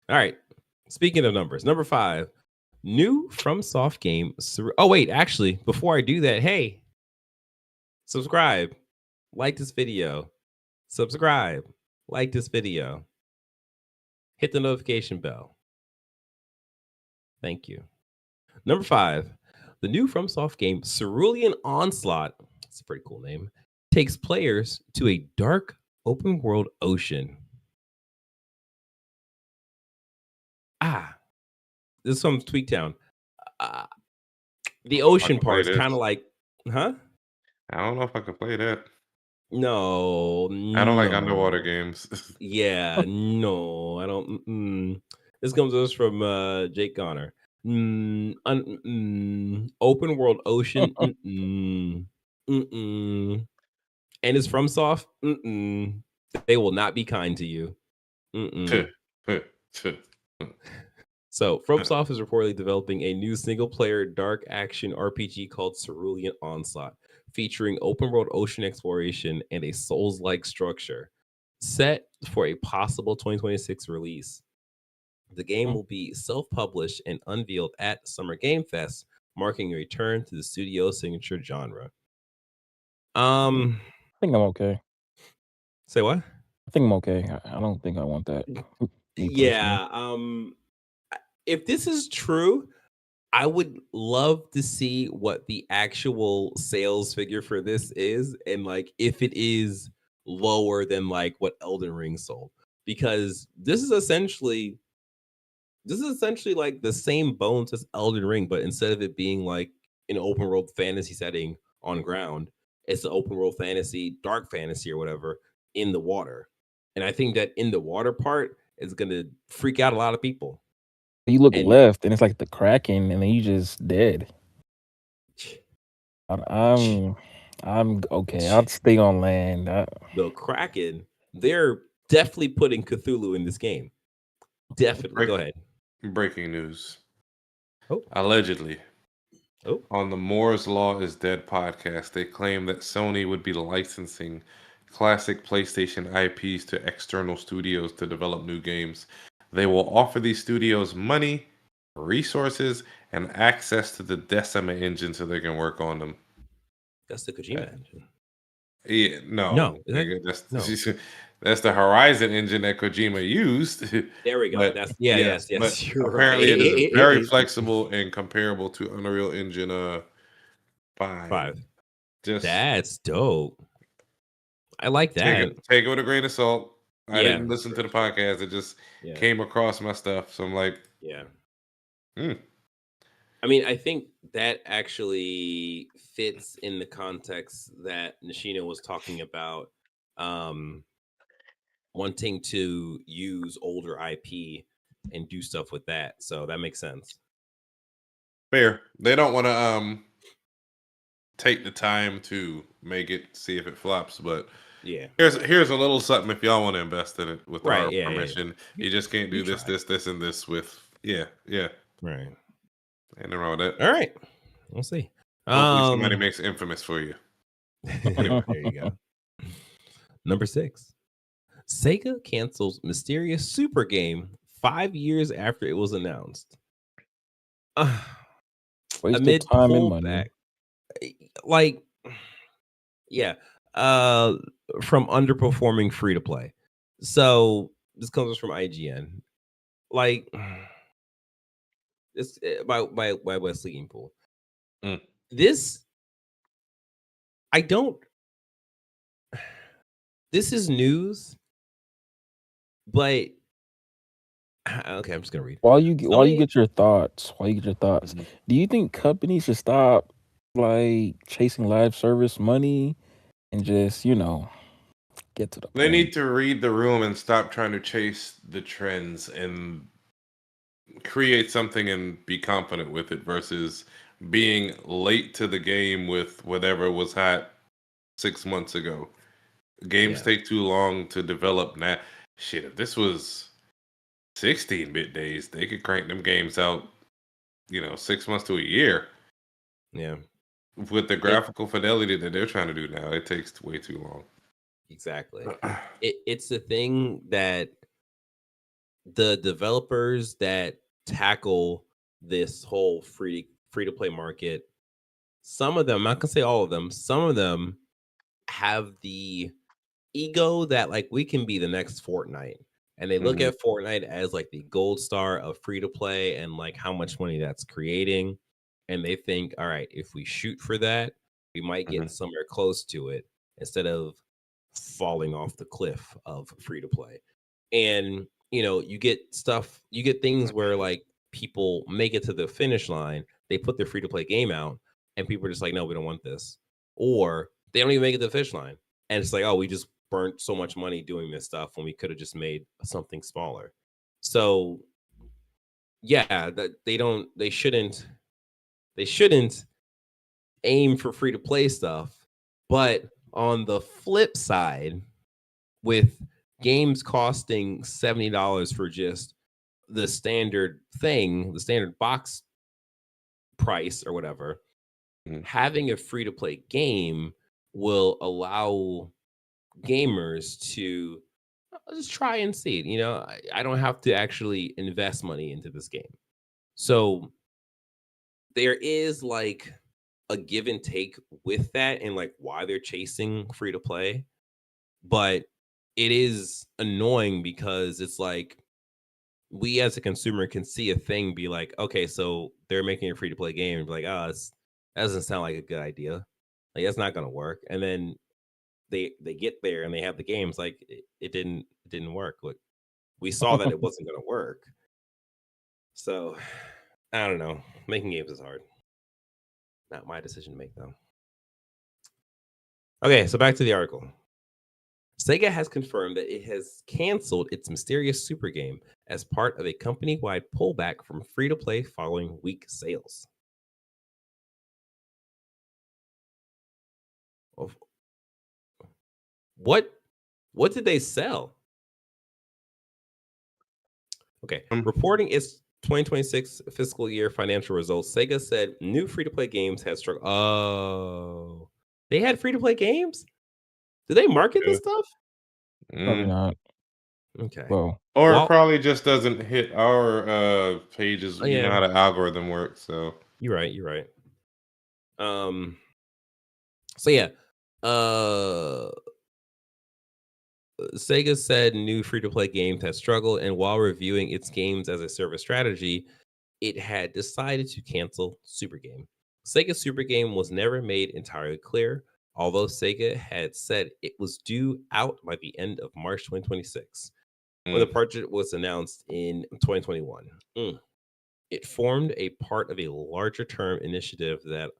Speaker 1: All right. Speaking of numbers, number 5, new FromSoft game. Oh, wait. Actually, before I do that, hey, subscribe, like this video, subscribe, like this video, hit the notification bell. Thank you. Number 5, the new FromSoft game Cerulean Onslaught. It's a pretty cool name. Takes players to a dark open world ocean. This is from Tweaktown. Uh,
Speaker 2: I
Speaker 1: the
Speaker 2: don't know if I
Speaker 1: ocean
Speaker 2: can play
Speaker 1: part is kind
Speaker 2: this.
Speaker 1: of like, huh?
Speaker 2: I don't know if I can play that.
Speaker 1: No,
Speaker 2: I don't like underwater
Speaker 1: no.
Speaker 2: games.
Speaker 1: Yeah, no, I don't. This comes to us from Jake Connor. Open world ocean. And it's from Soft. They will not be kind to you. So, FromSoft is reportedly developing a new single-player dark action RPG called Cerulean Onslaught, featuring open-world ocean exploration and a Souls-like structure, set for a possible 2026 release. The game will be self-published and unveiled at Summer Game Fest, marking a return to the studio's signature genre.
Speaker 3: I think I'm okay.
Speaker 1: Say what?
Speaker 3: I think I'm okay. I don't think I want that. Me personally.
Speaker 1: Yeah. If this is true, I would love to see what the actual sales figure for this is, and like if it is lower than like what Elden Ring sold, because this is essentially like the same bones as Elden Ring, but instead of it being like an open world fantasy setting on ground, it's an open world fantasy, dark fantasy or whatever in the water. And I think that in the water part is gonna freak out a lot of people.
Speaker 3: You look
Speaker 1: And
Speaker 3: left and it's like the Kraken, and then you just dead. I'm okay. I'll stay on land.
Speaker 1: the Kraken, they're definitely putting Cthulhu in this game. Definitely. Go ahead.
Speaker 2: Breaking news.
Speaker 1: Oh,
Speaker 2: Allegedly,
Speaker 1: oh,
Speaker 2: on the Moore's Law is Dead podcast, they claim that Sony would be licensing classic PlayStation IPs to external studios to develop new games. They will offer these studios money, resources, and access to the Decima engine so they can work on them.
Speaker 1: that's the
Speaker 2: Uh,
Speaker 1: Kojima engine.
Speaker 2: Yeah,
Speaker 1: No,
Speaker 2: no,
Speaker 1: is that
Speaker 2: nigga,
Speaker 1: no?
Speaker 2: that's the Horizon engine that Kojima used.
Speaker 1: There we go.
Speaker 2: But
Speaker 1: That's
Speaker 2: yes,
Speaker 1: yes.
Speaker 2: but
Speaker 1: You're
Speaker 2: apparently it is very
Speaker 1: right.
Speaker 2: flexible and comparable to Unreal Engine 5.
Speaker 1: 5.
Speaker 2: Just
Speaker 1: That's dope. I like that.
Speaker 2: take it with a grain of salt. I
Speaker 1: Yeah,
Speaker 2: didn't listen to
Speaker 1: sure,
Speaker 2: the
Speaker 1: sure.
Speaker 2: podcast. It just
Speaker 1: Yeah,
Speaker 2: came across my stuff. So I'm like,
Speaker 1: yeah.
Speaker 2: hmm.
Speaker 1: I mean, I think that actually fits in the context that Nishino was talking about, um, wanting to use older IP and do stuff with that. So that makes sense.
Speaker 2: Fair. They don't want to take the time to make it, see if it flops, but
Speaker 1: Yeah.
Speaker 2: here's a little something if y'all want to invest in it with
Speaker 1: Right.
Speaker 2: our
Speaker 1: Yeah. Yeah.
Speaker 2: permission.
Speaker 1: You,
Speaker 2: You just can't
Speaker 1: you
Speaker 2: do this,
Speaker 1: try.
Speaker 2: this, and this with yeah.
Speaker 1: Right.
Speaker 2: Ain't nothing wrong with that.
Speaker 1: All right. We'll see.
Speaker 2: Hopefully somebody makes Infamous for you. Anyway.
Speaker 1: There you go. Number 6. Sega cancels mysterious super game 5 years after it was announced.
Speaker 3: Wasted
Speaker 1: Amid
Speaker 3: time and money.
Speaker 1: pullback, like, yeah, uh, from underperforming free to play. So this comes from IGN. Like, this by Wesley Pool.
Speaker 2: Mm.
Speaker 1: This I don't. This is news, but okay, I'm just gonna read.
Speaker 3: While you
Speaker 1: Sony,
Speaker 3: get your thoughts,
Speaker 1: Mhm.
Speaker 3: do you think companies should stop like chasing live service money and just get to the
Speaker 2: They
Speaker 3: point?
Speaker 2: need to read the room and stop trying to chase the trends and create something and be confident with it versus being late to the game with whatever was hot 6 months ago. Games
Speaker 1: Yeah.
Speaker 2: take too long to develop now. Shit, if this was 16-bit days, they could crank them games out, 6 months to a year.
Speaker 1: Yeah.
Speaker 2: With the graphical fidelity that they're trying to do now, it takes way too long.
Speaker 1: Exactly. It's the thing that the developers that tackle this whole free to play market, some of them, I'm not gonna say all of them, some of them have the ego that like we can be the next Fortnite. And they look
Speaker 2: Mhm.
Speaker 1: at Fortnite as like the gold star of free to play and like how much money that's creating. And they think, all right, if we shoot for that, we might get
Speaker 2: Mhm.
Speaker 1: somewhere close to it instead of falling off the cliff of free to play. And you get stuff, you get things where like people make it to the finish line, they put their free to play game out, and people are just like, no, we don't want this. Or they don't even make it to the finish line. And it's like, oh, we just burnt so much money doing this stuff when we could have just made something smaller. So yeah, that they shouldn't aim for free to play stuff. But on the flip side, with games costing $70 for just the standard thing, the standard box price or whatever,
Speaker 2: Mhm.
Speaker 1: having a free to play game will allow gamers to just try and see it. I don't have to actually invest money into this game. So there is like a give and take with that and like why they're chasing free to play. But it is annoying because it's like we as a consumer can see a thing, be like, okay, so they're making a free to play game and be like, oh, that doesn't sound like a good idea. Like that's not gonna work. And then they get there and they have the games like it didn't work. Like we saw that it wasn't gonna work. So I don't know. Making games is hard. Not my decision to make though. Okay, so back to the article. Sega has confirmed that it has canceled its mysterious super game as part of a company wide pullback from free to play following weak sales. Of- What what did they sell? Okay,
Speaker 2: Um,
Speaker 1: reporting its 2026 fiscal year financial results, Sega said new free to play games had struggled. Oh, they had free to play games? Did they market
Speaker 2: yeah.
Speaker 1: this stuff?
Speaker 3: Probably
Speaker 2: Mm.
Speaker 3: not.
Speaker 1: Okay.
Speaker 3: Well,
Speaker 2: Or it
Speaker 1: Well,
Speaker 2: probably just doesn't hit our pages.
Speaker 1: oh,
Speaker 2: You know
Speaker 1: yeah,
Speaker 2: how the algorithm works, so
Speaker 1: you're right. You're right. Um. So yeah, uh, Sega said new free to play games has struggled, and while reviewing its games as a service strategy, it had decided to cancel Super Game. Sega Super Game was never made entirely clear, although Sega had said it was due out by the end of March 2026 when the
Speaker 2: mm.
Speaker 1: project was announced in 2021. It formed a part of a larger term initiative that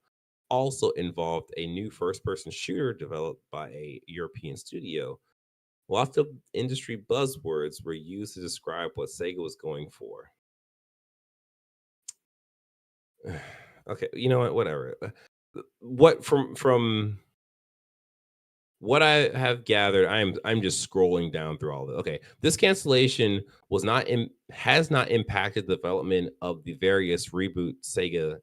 Speaker 1: also involved a new first person shooter developed by a European studio. Lots of industry buzzwords were used to describe what Sega was going for. Okay, you know what? Whatever. What from what I have gathered, I'm just scrolling down through all of it. Okay, this cancellation has not impacted the development of the various reboots Sega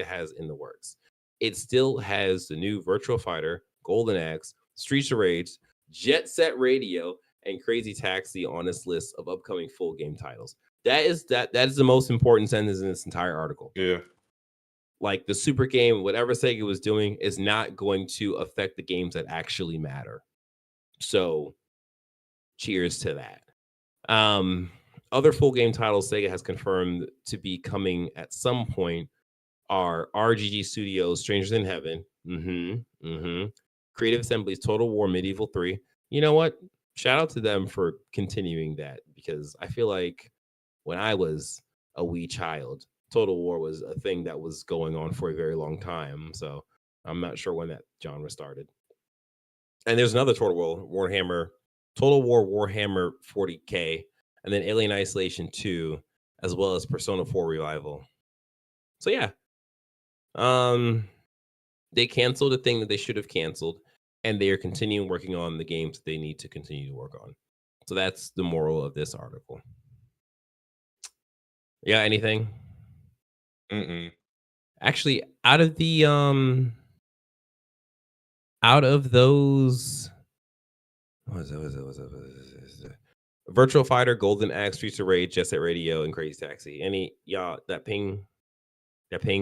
Speaker 1: has in the works. It still has the new Virtual Fighter, Golden Axe, Streets of Rage, Jet Set Radio, and Crazy Taxi on its list of upcoming full game titles. That is the most important sentence in this entire article.
Speaker 2: Yeah.
Speaker 1: Like the super game, whatever Sega was doing is not going to affect the games that actually matter. So cheers to that. Um, Other full game titles Sega has confirmed to be coming at some point are RGG Studios' Strangers in Heaven, Creative Assembly's Total War Medieval 3. You know what? Shout out to them for continuing that because I feel like when I was a wee child, Total War was a thing that was going on for a very long time. So I'm not sure when that genre started. And there's another Total War Warhammer 40K, and then Alien Isolation 2, as well as Persona 4 Revival. So yeah, um, they canceled the thing that they should have canceled, and they are continuing working on the games that they need to continue to work on. So that's the moral of this article. Yeah, anything?
Speaker 2: Mm-mm.
Speaker 1: Actually, out of those, what was it? Virtual Fighter, Golden Axe, Streets of Rage, Jet Set Radio, and Crazy Taxi. Any y'all that ping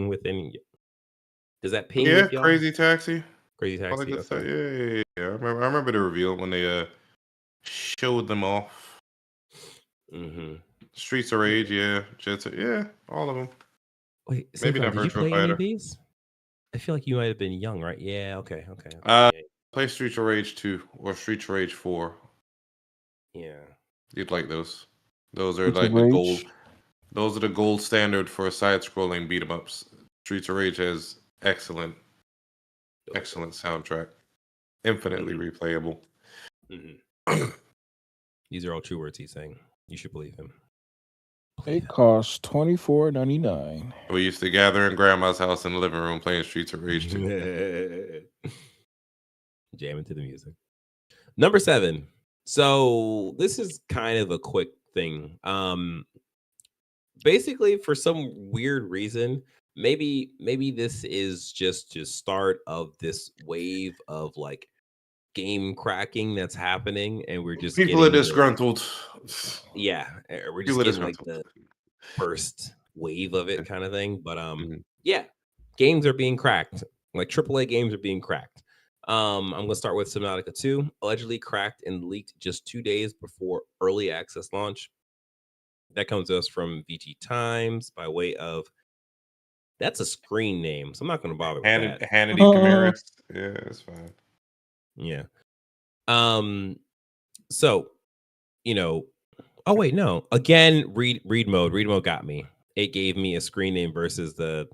Speaker 1: with any? Does that ping
Speaker 2: Yeah,
Speaker 1: with y'all?
Speaker 2: Crazy Taxi.
Speaker 1: Crazy
Speaker 2: All the
Speaker 1: Taxi.
Speaker 2: good stuff.
Speaker 1: Okay.
Speaker 2: Yeah. I remember the reveal when they showed them off.
Speaker 1: Mm-hmm.
Speaker 2: Streets of Rage, yeah. Jet Set, yeah, all of them.
Speaker 1: Wait,
Speaker 2: Maybe
Speaker 1: Saquon,
Speaker 2: not
Speaker 1: did you
Speaker 2: Virtual
Speaker 1: play any of
Speaker 2: Fighter.
Speaker 1: these? I feel like you might have been young, right? Yeah. Okay.
Speaker 2: Uh,
Speaker 1: Yeah.
Speaker 2: play Streets of Rage 2 or Streets of Rage 4.
Speaker 1: Yeah.
Speaker 2: You'd like those. Those are
Speaker 3: Streets of
Speaker 2: like the gold.
Speaker 3: Rage.
Speaker 2: Those are the gold standard for side-scrolling beat 'em ups. Streets of Rage has excellent,
Speaker 1: Dope.
Speaker 2: excellent soundtrack. Infinitely
Speaker 1: Mm-hmm.
Speaker 2: replayable.
Speaker 1: Mm-hmm. These are all true words he's saying. You should believe him.
Speaker 3: It costs $24.99.
Speaker 2: We used to gather in grandma's house in the living room playing Streets of Rage 2.
Speaker 1: Jamming to the music. Number 7. So this is kind of a quick thing. Basically, for some weird reason, maybe this is just the start of this wave of like game cracking that's happening, and we're just
Speaker 2: People are
Speaker 1: getting
Speaker 2: disgruntled.
Speaker 1: we're just
Speaker 2: People are
Speaker 1: getting like
Speaker 2: disgruntled.
Speaker 1: the first wave of it kind of thing. But
Speaker 2: Mhm.
Speaker 1: yeah, games are being cracked. Like AAA games are being cracked. I'm gonna start with Subnautica 2, allegedly cracked and leaked just 2 days before early access launch. That comes to us from VG Times by way of that's a screen name, so I'm not gonna bother with that.
Speaker 2: Hannity Camaris. Yeah, it's fine.
Speaker 1: Yeah. So you know, oh wait, no. Again, read mode. Read mode got me. It gave me a screen name versus the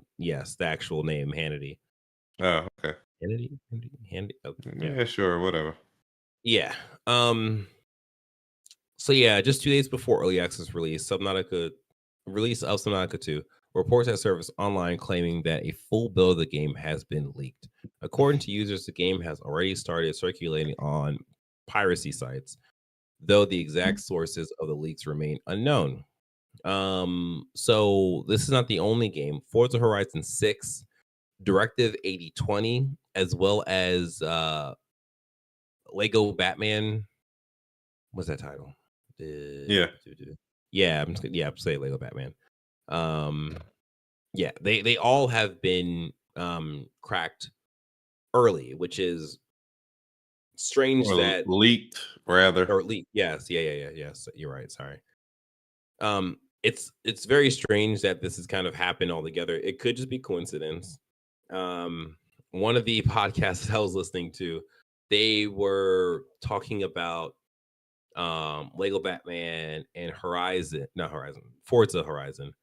Speaker 1: actual name, Hannity.
Speaker 2: Oh, okay.
Speaker 1: Hannity. Oh, yeah.
Speaker 2: Yeah, sure, whatever.
Speaker 1: Yeah. So yeah, just 2 days before early access release, release of Subnautica 2, reports have surfaced online claiming that a full build of the game has been leaked. According to users, the game has already started circulating on piracy sites, though the exact sources of the leaks remain unknown. So this is not the only game. Forza Horizon 6, Directive 8020, as well as Lego Batman. What's that title?
Speaker 2: Yeah.
Speaker 1: Yeah, I'm saying Lego Batman. Yeah, they all have been cracked early, which is strange
Speaker 2: Or
Speaker 1: that
Speaker 2: leaked, rather.
Speaker 1: or leaked. Yes, yes. You're right. Sorry. It's very strange that this has kind of happened all together. It could just be coincidence. One of the podcasts I was listening to, they were talking about Lego Batman and Forza Horizon.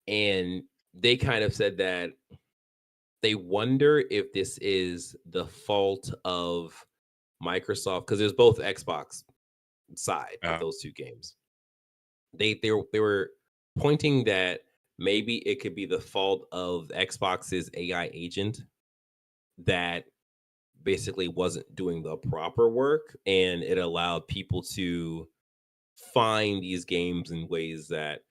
Speaker 1: And they kind of said that they wonder if this is the fault of Microsoft, because there's both Xbox side of those two games. They were pointing that maybe it could be the fault of Xbox's AI agent that basically wasn't doing the proper work, and it allowed people to find these games in ways that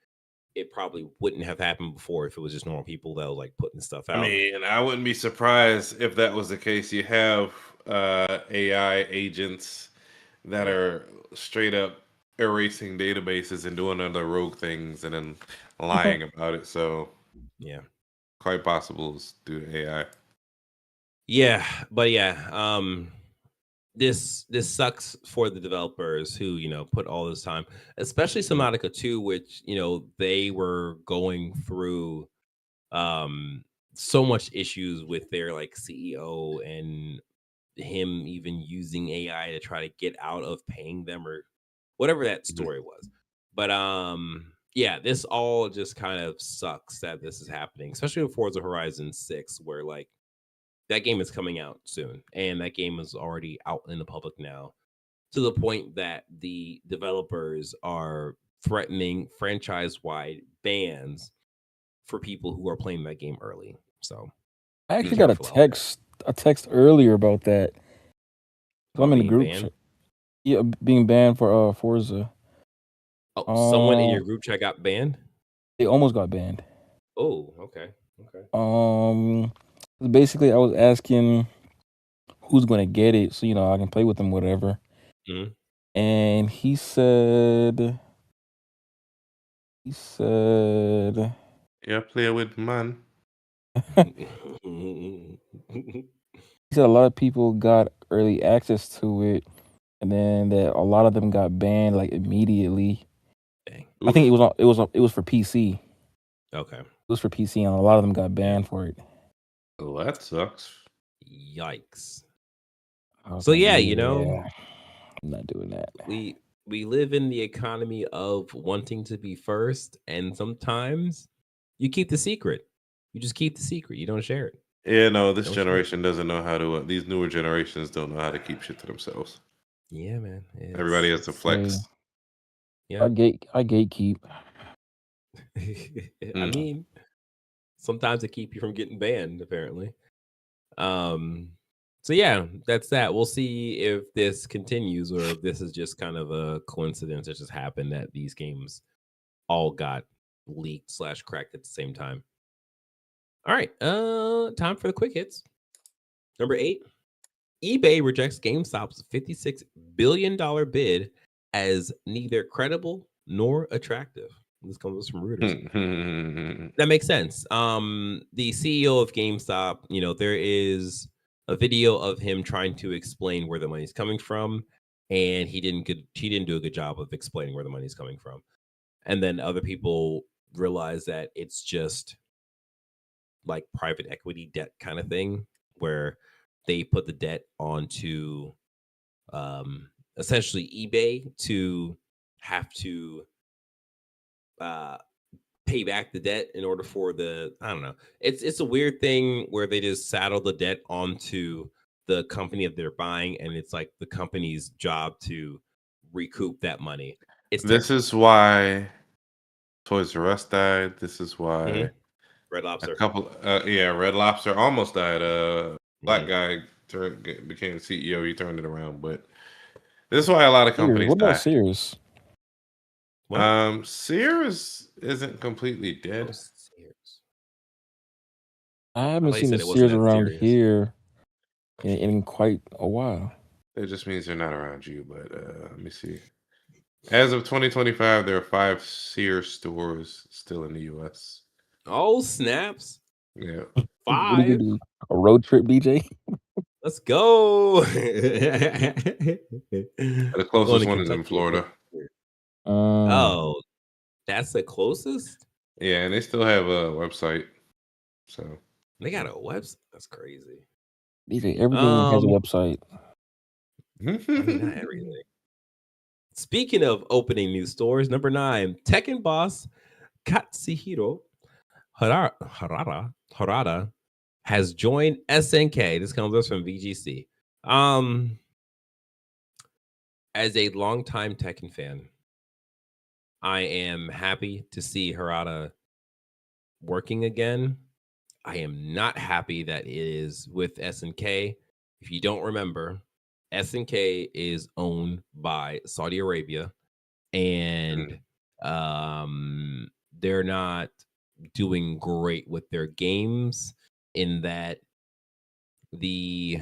Speaker 1: it probably wouldn't have happened before if it was just normal people that was like putting stuff
Speaker 2: I
Speaker 1: out.
Speaker 2: mean, I wouldn't be surprised if that was the case. You have AI agents that
Speaker 1: Yeah.
Speaker 2: are straight up erasing databases and doing other rogue things and then lying about it. So
Speaker 1: Yeah.
Speaker 2: quite possible it's due to AI.
Speaker 1: Yeah, but yeah, this sucks for the developers who, put all this time, especially Subnautica 2, which, they were going through so much issues with their like CEO and him even using AI to try to get out of paying them or whatever that
Speaker 2: Mhm.
Speaker 1: story was. But yeah, this all just kind of sucks that this is happening, especially with Forza Horizon 6, where like that game is coming out soon and that game is already out in the public now, to the point that the developers are threatening franchise-wide bans for people who are playing that game early. So
Speaker 3: I
Speaker 1: be
Speaker 3: actually got
Speaker 1: careful out there.
Speaker 3: a text earlier about that. So I'm
Speaker 1: About
Speaker 3: in the
Speaker 1: being
Speaker 3: group
Speaker 1: banned.
Speaker 3: chat. Yeah, being banned for Forza.
Speaker 1: Oh, someone in
Speaker 3: Um,
Speaker 1: your group chat got banned?
Speaker 3: they almost got banned.
Speaker 1: Oh, okay. Okay.
Speaker 3: Basically, I was asking who's gonna get it, so I can play with them, whatever.
Speaker 1: Mhm.
Speaker 3: And he said,
Speaker 2: Yeah, play with man.
Speaker 3: he said a lot of people got early access to it, and then that a lot of them got banned like immediately.
Speaker 1: Dang.
Speaker 3: I think
Speaker 2: Oof.
Speaker 3: it was for PC.
Speaker 1: Okay.
Speaker 3: It was for PC, and a lot of them got
Speaker 1: Yeah.
Speaker 3: banned for it.
Speaker 2: Well, that sucks.
Speaker 1: Yikes.
Speaker 3: I was
Speaker 1: So
Speaker 3: like,
Speaker 1: yeah,
Speaker 3: yeah, I'm not doing that.
Speaker 1: we live in the economy of wanting to be first, and sometimes you keep the secret. You just keep the secret. You don't share it.
Speaker 2: Yeah, no, this
Speaker 1: Don't share it.
Speaker 2: generation doesn't know how to. These newer generations don't know how to keep shit to themselves.
Speaker 1: Yeah, man.
Speaker 2: Everybody has to
Speaker 1: It's
Speaker 3: Hey,
Speaker 2: flex.
Speaker 1: yeah.
Speaker 3: I gatekeep.
Speaker 1: I
Speaker 2: Mm.
Speaker 1: mean, sometimes it keep you from getting banned, apparently. Um, so yeah, that's that. We'll see if this continues or if this is just kind of a coincidence that just happened that these games all got leaked / cracked at the same time. All right, time for the quick hits. Number 8, eBay rejects GameStop's $56 billion bid as neither credible nor attractive. This comes from Reuters. That makes sense. The CEO of GameStop, there is a video of him trying to explain where the money's coming from, and he didn't do a good job of explaining where the money's coming from. And then other people realize that it's just like private equity debt kind of thing, where they put the debt onto essentially eBay to have to uh, pay back the debt in order for the I don't know. It's a weird thing where they just saddle the debt onto the company that they're buying, and it's like the company's job to recoup that money. It's
Speaker 2: This
Speaker 1: terrible.
Speaker 2: is why Toys R Us died. This is why
Speaker 1: Mhm. Red
Speaker 2: a
Speaker 1: Lobster.
Speaker 2: couple. Yeah, Red Lobster almost died. Black
Speaker 1: Mhm.
Speaker 2: guy became CEO. He turned it around, but this is why a lot of
Speaker 3: Sears.
Speaker 2: companies
Speaker 3: What about
Speaker 2: die.
Speaker 3: Sears?
Speaker 1: What?
Speaker 2: Sears isn't completely
Speaker 1: Oh,
Speaker 2: dead.
Speaker 1: Sears.
Speaker 3: I
Speaker 1: I
Speaker 3: haven't
Speaker 1: thought you
Speaker 3: seen a
Speaker 1: said it wasn't
Speaker 3: Sears
Speaker 1: that
Speaker 3: around
Speaker 1: serious.
Speaker 3: here in quite a while.
Speaker 2: It just means they're not around you. But let me see. As of 2025, there are 5 Sears stores still in the U.S.
Speaker 1: Oh, snaps.
Speaker 2: Yeah.
Speaker 3: What are you
Speaker 1: 5.
Speaker 3: gonna do? A road trip, BJ?
Speaker 1: Let's go.
Speaker 2: The
Speaker 1: I'm going
Speaker 2: closest
Speaker 1: to
Speaker 2: one is in
Speaker 1: Kentucky again.
Speaker 2: Florida.
Speaker 3: Um,
Speaker 1: Oh, that's the closest?
Speaker 2: Yeah, and they still have a website. So
Speaker 1: They got a website. That's crazy.
Speaker 3: BJ, everything has a
Speaker 1: Um,
Speaker 3: website.
Speaker 1: I mean, not everything. Speaking of opening new stores, number 9, Tekken boss Katsuhiro Harada has joined SNK. This comes us from VGC. As a longtime Tekken fan, I am happy to see Harada working again. I am not happy that it is with SNK. If you don't remember, SNK is owned by Saudi Arabia, and they're not doing great with their games. In that the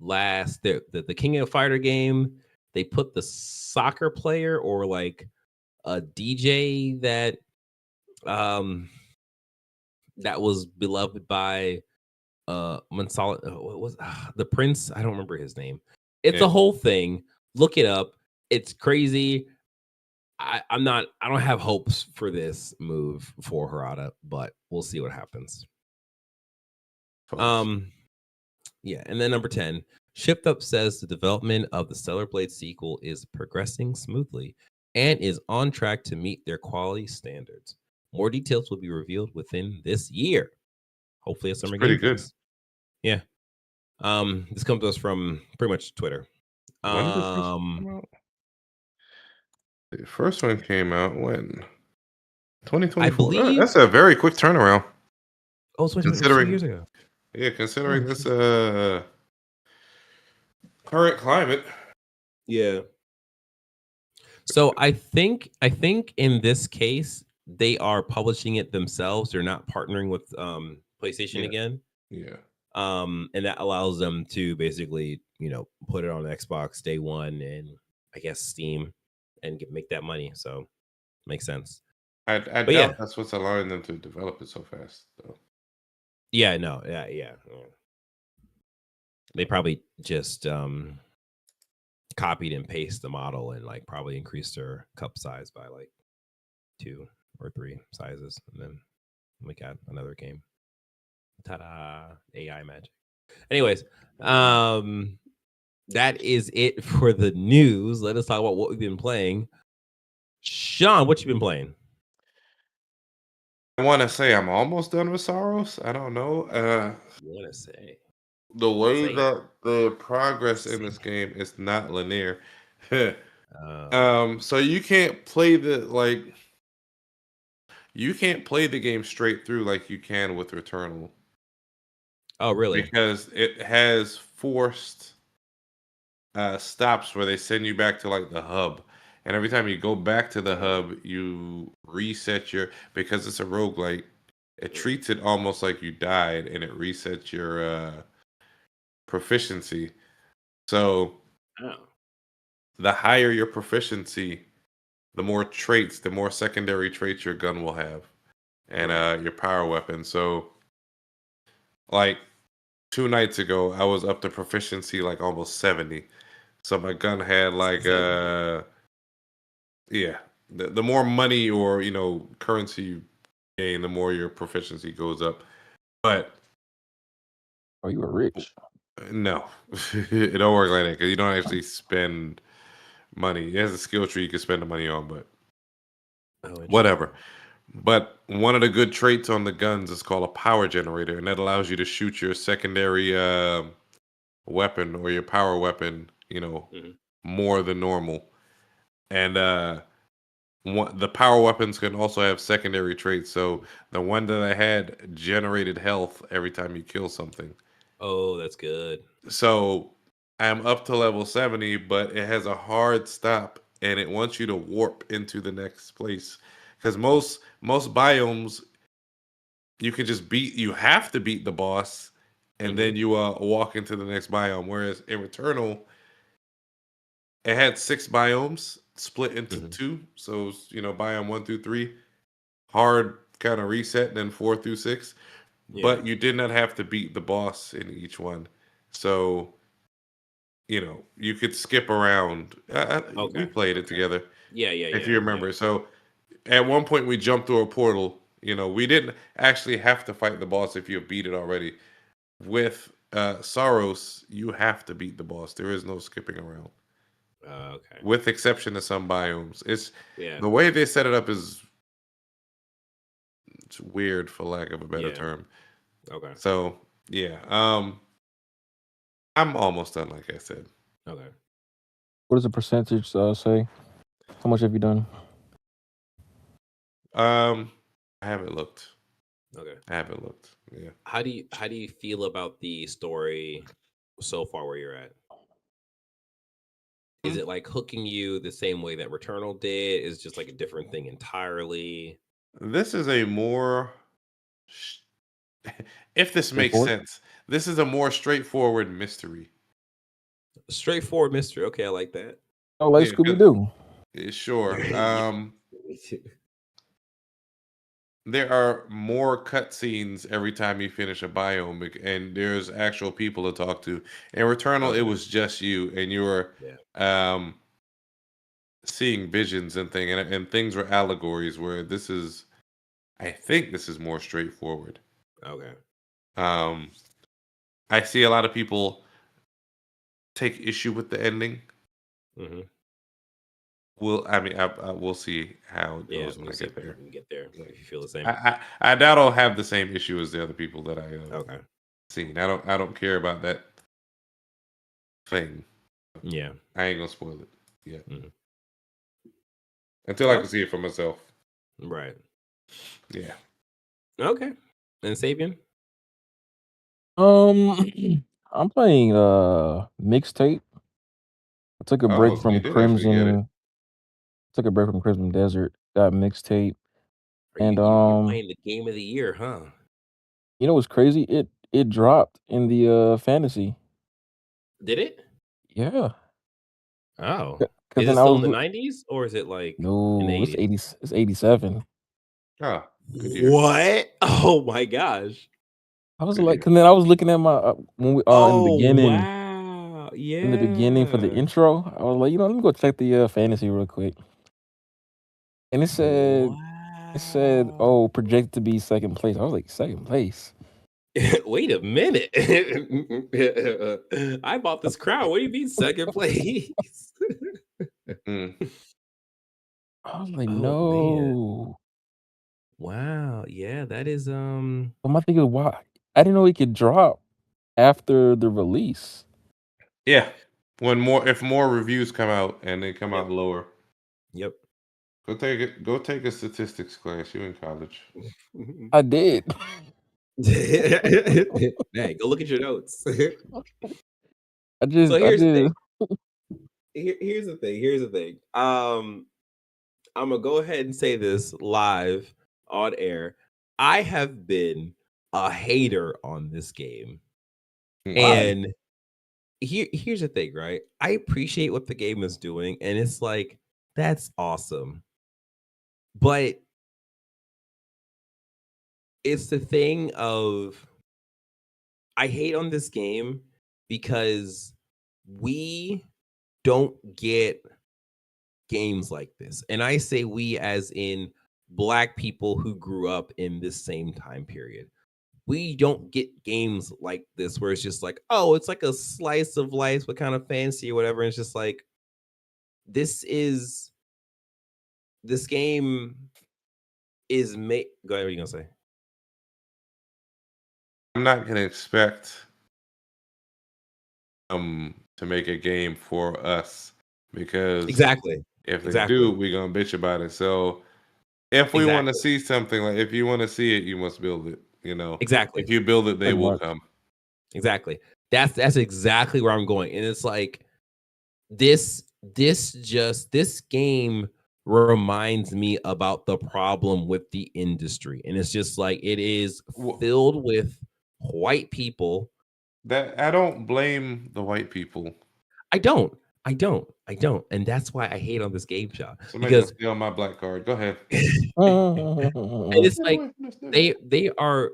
Speaker 1: the King of Fighter game, they put the soccer player or like a DJ um that was beloved by Mansala, what was the prince? I don't remember his name. It's
Speaker 2: yeah,
Speaker 1: a whole thing. Look it up. It's crazy. I don't have hopes for this move for Harada, but we'll see what happens.
Speaker 2: folks.
Speaker 1: Um yeah, and then number 10, Shift Up says the development of the Stellar Blade sequel is progressing smoothly and is on track to meet their quality standards. More details will be revealed within this year. Hopefully at
Speaker 2: It's
Speaker 1: Summer
Speaker 2: pretty
Speaker 1: Game
Speaker 2: good.
Speaker 1: Fest. Yeah. This comes to us from pretty much Twitter.
Speaker 2: When did this
Speaker 1: Um,
Speaker 2: come out? The first one came out when?
Speaker 1: I
Speaker 2: 2024.
Speaker 1: believe.
Speaker 2: That's a very quick turnaround.
Speaker 1: Oh, so it was 2 years
Speaker 2: Considering,
Speaker 1: ago.
Speaker 2: yeah,
Speaker 1: Oh,
Speaker 2: considering this
Speaker 1: shit.
Speaker 2: current climate.
Speaker 1: Yeah. So I think in this case they are publishing it themselves. They're not partnering with PlayStation
Speaker 2: Yeah,
Speaker 1: again.
Speaker 2: yeah.
Speaker 1: And that allows them to basically, put it on Xbox day one and I guess Steam and make that money. So makes sense.
Speaker 2: I
Speaker 1: But yeah,
Speaker 2: doubt that's what's allowing them to develop it so fast, though.
Speaker 1: yeah, no, yeah. They probably just copied and pasted the model and like probably increased their cup size by like 2 or 3 sizes, and then we got another game. Ta-da! AI magic. Anyways, um, that is it for the news. Let us talk about what we've been playing. Sean, what you been playing?
Speaker 2: I want to say I'm almost done with Sorrows. I don't know.
Speaker 1: You want to say?
Speaker 2: The way
Speaker 1: Say it.
Speaker 2: that the progress in
Speaker 1: Say
Speaker 2: this
Speaker 1: it.
Speaker 2: game is not linear.
Speaker 1: Oh,
Speaker 2: So you can't play you can't play the game straight through like you can with Returnal
Speaker 1: oh, really?
Speaker 2: because it has forced stops where they send you back to like the hub. And every time you go back to the
Speaker 1: Oh,
Speaker 2: hub, you reset because it's a roguelike, it
Speaker 1: mhm.
Speaker 2: treats it almost like you died and it resets your proficiency. So
Speaker 1: Oh,
Speaker 2: the higher your proficiency, the more traits, the more secondary traits your gun will have, and
Speaker 1: right.
Speaker 2: your power weapon. So, like 2 nights ago, I was up to proficiency like almost 70. So my gun had like
Speaker 1: 70.
Speaker 2: yeah, the more money or currency you gain, the more your proficiency goes up. But
Speaker 3: Oh, you were rich.
Speaker 2: no, it don't work like that because you don't actually spend money. It has a skill tree you can spend the money on, but
Speaker 1: Oh, interesting.
Speaker 2: whatever. But one of the good traits on the guns is called a power generator, and that allows you to shoot your secondary weapon or your power weapon,
Speaker 1: Hmm.
Speaker 2: more than normal. And the power weapons can also have secondary traits. So the one that I had generated health every time you kill something.
Speaker 1: Oh, that's good.
Speaker 2: So I'm up to level 70, but it has a hard stop and it wants you to warp into the next place. Because most biomes you can just you have to beat the boss and
Speaker 1: Hmm.
Speaker 2: then you walk into the next biome. Whereas in Returnal, it had 6 biomes split into
Speaker 1: Hmm.
Speaker 2: two. So biome 1 through 3, hard kind of reset, then 4 through 6.
Speaker 1: Yeah.
Speaker 2: But you did not have to beat the boss in each one. So you could skip around. We
Speaker 1: Okay.
Speaker 2: played it
Speaker 1: Okay.
Speaker 2: together,
Speaker 1: Yeah. Yeah.
Speaker 2: if
Speaker 1: Yeah.
Speaker 2: you
Speaker 1: Yeah.
Speaker 2: remember. So at one point we jumped through a portal. We didn't actually have to fight the boss if you beat it already. With Soros, you have to beat the boss. There is no skipping around,
Speaker 1: Okay.
Speaker 2: with exception of some biomes. It's
Speaker 1: Yeah.
Speaker 2: the way they set it up is it's weird, for lack of a better
Speaker 1: Yeah.
Speaker 2: term.
Speaker 1: Okay.
Speaker 2: So yeah, I'm almost done. Like I said,
Speaker 1: Okay.
Speaker 3: What does the percentage say? How much have you done?
Speaker 2: um, I haven't looked.
Speaker 1: Okay.
Speaker 2: I haven't looked. Yeah.
Speaker 1: How do you feel about the story so far where you're at? Is
Speaker 2: Hmm?
Speaker 1: it like hooking you the same way that Returnal did? Is it just like a different thing entirely?
Speaker 2: This is a more, sh- if this makes
Speaker 3: Straightforward.
Speaker 2: sense, this is a more straightforward mystery.
Speaker 1: Straightforward mystery. Okay, I like that.
Speaker 3: Oh, like
Speaker 2: Yeah,
Speaker 3: Scooby Doo.
Speaker 2: sure.
Speaker 1: Yeah.
Speaker 2: There are more cutscenes every time you finish a biome, and there's actual people to talk to. In Returnal, it
Speaker 1: Okay.
Speaker 2: was just you, and you were
Speaker 1: Yeah.
Speaker 2: um, seeing visions and things were allegories. Where I think this is more straightforward.
Speaker 1: Okay.
Speaker 2: Um, I see a lot of people take issue with the ending.
Speaker 1: Hmm.
Speaker 2: I mean, we'll see how it
Speaker 1: Yeah.
Speaker 2: goes when
Speaker 1: We'll
Speaker 2: I
Speaker 1: see if
Speaker 2: get
Speaker 1: we
Speaker 2: there.
Speaker 1: can get there.
Speaker 2: Yeah.
Speaker 1: If you feel the same.
Speaker 2: I doubt I'll have the same issue as the other people that I
Speaker 1: Okay.
Speaker 2: seen. I don't care about that thing.
Speaker 1: Yeah.
Speaker 2: I ain't gonna spoil it yet
Speaker 1: Hmm.
Speaker 2: until I can
Speaker 1: Okay.
Speaker 2: see it for myself.
Speaker 1: Right.
Speaker 2: Yeah.
Speaker 1: Okay. And Sabian?
Speaker 3: Um, I'm playing mixtape. took a break
Speaker 2: Oh, so you
Speaker 3: from
Speaker 2: did actually get it.
Speaker 3: Crimson. Took a break from Crimson Desert. Got mixtape,
Speaker 1: Are
Speaker 3: and
Speaker 1: you're playing the game of the year, huh?
Speaker 3: you know what's crazy? It dropped in the fantasy.
Speaker 1: Did it?
Speaker 3: Yeah,
Speaker 1: Oh.
Speaker 3: because
Speaker 1: Is it
Speaker 3: then I
Speaker 1: still in
Speaker 3: was
Speaker 1: the 90s or is it like in the
Speaker 3: no, it's
Speaker 1: 80s?
Speaker 3: 80. It's 87.
Speaker 2: Ah, good year.
Speaker 1: What? Oh my gosh.
Speaker 3: I was
Speaker 2: Good
Speaker 3: like,
Speaker 2: year.
Speaker 3: cause then I was looking at my when we
Speaker 1: Oh wow.
Speaker 3: in the beginning for the
Speaker 1: Yeah.
Speaker 3: intro. I was like, let me go check the fantasy real quick, and it said,
Speaker 1: Wow.
Speaker 3: oh, projected to be second place. I was like, second place.
Speaker 1: Wait a minute. I bought this crown. What do you mean second place?
Speaker 2: Mm.
Speaker 3: I was like,
Speaker 1: Oh man.
Speaker 3: no.
Speaker 1: Wow. Yeah, that is
Speaker 3: But my thing is, why? I didn't know it could drop after the release.
Speaker 2: Yeah. If more reviews come out and they come
Speaker 1: yep.
Speaker 2: out lower,
Speaker 1: Yep.
Speaker 2: go take it. Go take a statistics class. You in college?
Speaker 3: I did.
Speaker 1: Hey, go look at your notes. So
Speaker 3: I
Speaker 1: here's the thing.
Speaker 3: just.
Speaker 1: Here's the thing. Here's the thing. I'm gonna go ahead and say this live on air. I have been a hater on this game,
Speaker 2: Mm.
Speaker 3: Why?
Speaker 1: and here's the thing, right? I appreciate what the game is doing, and it's like that's awesome, but it's the thing of I hate on this game because we don't get games like this. And I say we as in black people who grew up in this same time period. We don't get games like this where it's just like, oh, it's like a slice of life, but kind of fancy or whatever. And it's just like, this is this game is made. Go ahead, what are you gonna say?
Speaker 2: I'm not gonna expect to make a game for us because
Speaker 1: Exactly.
Speaker 2: if they
Speaker 1: Exactly.
Speaker 2: do, we're gonna bitch about it. So if we want to
Speaker 1: Exactly.
Speaker 2: see something, like if you want to see it, you must build it.
Speaker 1: Exactly.
Speaker 2: If you build it, they
Speaker 3: Pretty
Speaker 2: will
Speaker 3: much.
Speaker 2: come.
Speaker 1: Exactly. That's exactly where I'm going. And it's like this game reminds me about the problem with the industry. And it's just like it is
Speaker 2: Well,
Speaker 1: filled with white people.
Speaker 2: that I don't blame the white people.
Speaker 1: I don't. I don't. And that's why I hate on this game shot
Speaker 2: Somebody gonna
Speaker 1: because
Speaker 2: steal my black card. Go ahead.
Speaker 1: and it's
Speaker 2: Get
Speaker 1: like
Speaker 2: away from this nigga.
Speaker 1: they are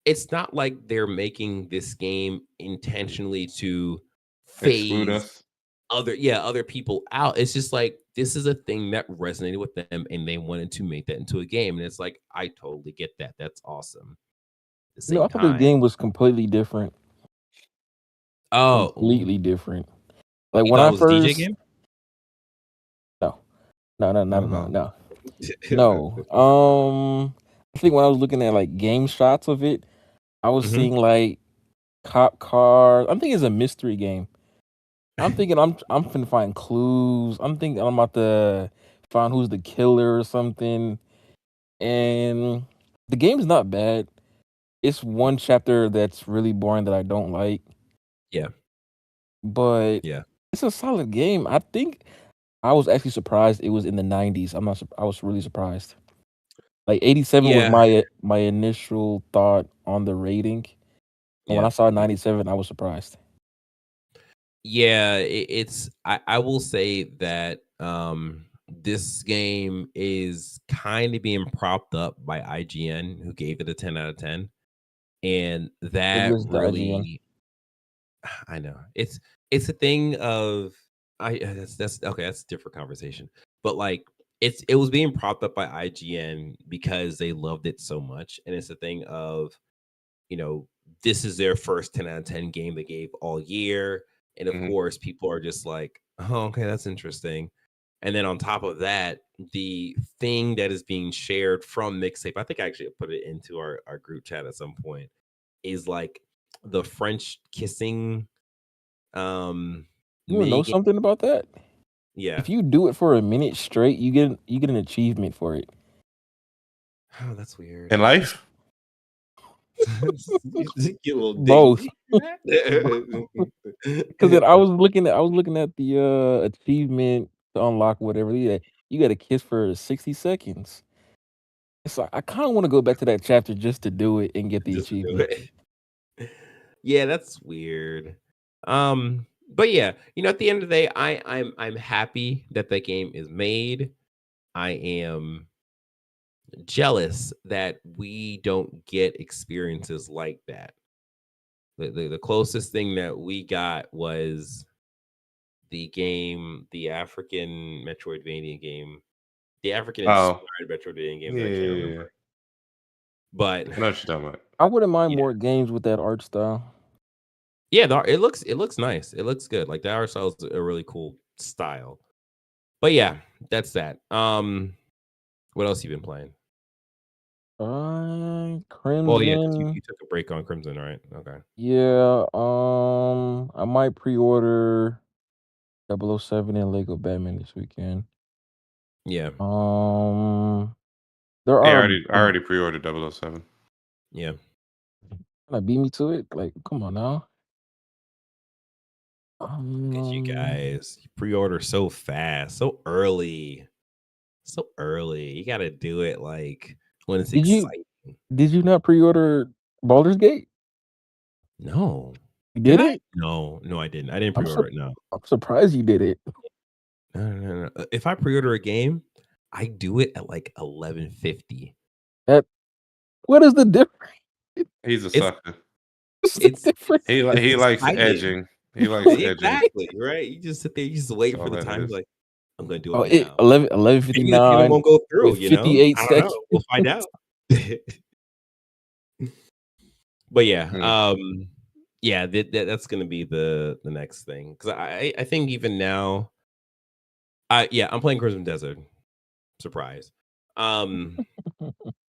Speaker 1: it's not like they're making this game intentionally to
Speaker 2: Exclude
Speaker 1: phase
Speaker 2: us.
Speaker 1: other people out. It's just like this is a thing that resonated with them and they wanted to make that into a game. And it's like I totally get that. That's awesome. At the
Speaker 3: I
Speaker 1: same
Speaker 3: thought this
Speaker 1: time.
Speaker 3: game was completely different.
Speaker 1: Oh,
Speaker 3: Completely different. Like
Speaker 1: you
Speaker 3: when
Speaker 1: thought it
Speaker 3: I
Speaker 1: was a DJ
Speaker 3: first
Speaker 1: game?
Speaker 3: no,
Speaker 1: Uh-huh.
Speaker 3: no. I think when I was looking at like game shots of it, I was
Speaker 1: Mhm.
Speaker 3: seeing like cop cars. I'm thinking it's a mystery game. I'm thinking I'm finna find clues. I'm thinking I'm about to find who's the killer or something. And the game's not bad. It's one chapter that's really boring that I don't like,
Speaker 1: Yeah.
Speaker 3: but
Speaker 1: Yeah.
Speaker 3: it's a solid game. I think I was actually surprised it was in the 90s. I was really surprised. Like 87 was
Speaker 1: Yeah.
Speaker 3: my initial thought on the rating. And when
Speaker 1: Yeah.
Speaker 3: I saw 97, I was surprised.
Speaker 1: Yeah, it's I will say that this game is kind of being propped up by IGN who gave it a 10 out of 10 and
Speaker 3: Maybe
Speaker 1: that
Speaker 3: it's the IGN.
Speaker 1: really I know. It's a thing of that's okay, that's a different conversation. But like it was being propped up by IGN because they loved it so much and it's a thing of you know, this is their first 10 out of 10 game they gave all year. And of
Speaker 2: Mhm.
Speaker 1: course, people are just like, oh, okay, that's interesting. And then on top of that, the thing that is being shared from Mixtape, I think I actually put it into our group chat at some point, is like the French kissing
Speaker 3: You wanna
Speaker 1: mini
Speaker 3: know
Speaker 1: game.
Speaker 3: something about that?
Speaker 1: Yeah.
Speaker 3: If you do it for a minute straight, you get an achievement for it.
Speaker 1: Oh, that's weird.
Speaker 2: In life,
Speaker 1: You little ding.
Speaker 3: Both. Because then I was looking at the achievement to unlock whatever. Yeah, you got to kiss for 60 seconds. So I kind of want to go back to that chapter just to do it and get the
Speaker 1: Just to do
Speaker 3: achievement.
Speaker 1: it. Yeah, that's weird. But yeah, at the end of the day, I'm happy that the game is made. I am jealous that we don't get experiences like that. The closest thing that we got was the African Metroidvania game, the African
Speaker 2: Oh,
Speaker 1: inspired Metroidvania game
Speaker 2: yeah,
Speaker 1: that I can't
Speaker 2: yeah, yeah.
Speaker 1: remember. But
Speaker 2: I know what you're talking about.
Speaker 3: I wouldn't mind
Speaker 1: yeah,
Speaker 3: more games with that art style.
Speaker 1: yeah, it looks nice. It looks good. Like the art style is a really cool style. But yeah, that's that. What else you been playing? Well, yeah, because you
Speaker 3: Crimson.
Speaker 1: took a break on Crimson, right? Okay.
Speaker 3: Yeah, I might pre-order 007 and Lego Batman this weekend.
Speaker 1: Yeah,
Speaker 3: Um, there
Speaker 2: Hey, I
Speaker 3: are
Speaker 2: already I already pre-ordered 007.
Speaker 1: yeah.
Speaker 3: Trying to beat me to it. Like, come on now.
Speaker 1: Because you
Speaker 3: Um,
Speaker 1: guys pre-order so fast, so early, so early. You got to do it like when it's
Speaker 3: did you
Speaker 1: exciting.
Speaker 3: did you not pre-order Baldur's Gate?
Speaker 1: No,
Speaker 3: You
Speaker 1: did
Speaker 3: did
Speaker 1: I?
Speaker 3: it?
Speaker 1: No, no, I didn't. I didn't
Speaker 3: I'm
Speaker 1: pre-order
Speaker 3: sur-
Speaker 1: it. No,
Speaker 3: I'm surprised you did it.
Speaker 1: no, no, no, no. If I pre-order a game, I do it at like 11:50.
Speaker 3: That what is the difference?
Speaker 2: He's a
Speaker 1: It's
Speaker 2: sucker.
Speaker 3: What's the
Speaker 1: it's
Speaker 3: difference?
Speaker 1: it's
Speaker 2: He likes
Speaker 1: exciting.
Speaker 2: edging. He likes edging.
Speaker 1: Exactly, right? You just sit there, you just
Speaker 2: That's
Speaker 1: wait for
Speaker 2: all
Speaker 1: the
Speaker 2: that
Speaker 1: time,
Speaker 2: is.
Speaker 1: like, I'm gonna do
Speaker 3: Oh,
Speaker 1: it now.
Speaker 3: 11:59
Speaker 1: Maybe it won't go through,
Speaker 3: with 58
Speaker 1: I don't know.
Speaker 3: seconds.
Speaker 1: We'll find out. But yeah,
Speaker 2: Hmm.
Speaker 1: yeah, that's gonna be the next thing because I think even now, I'm playing Crimson Desert. Surprise. Um,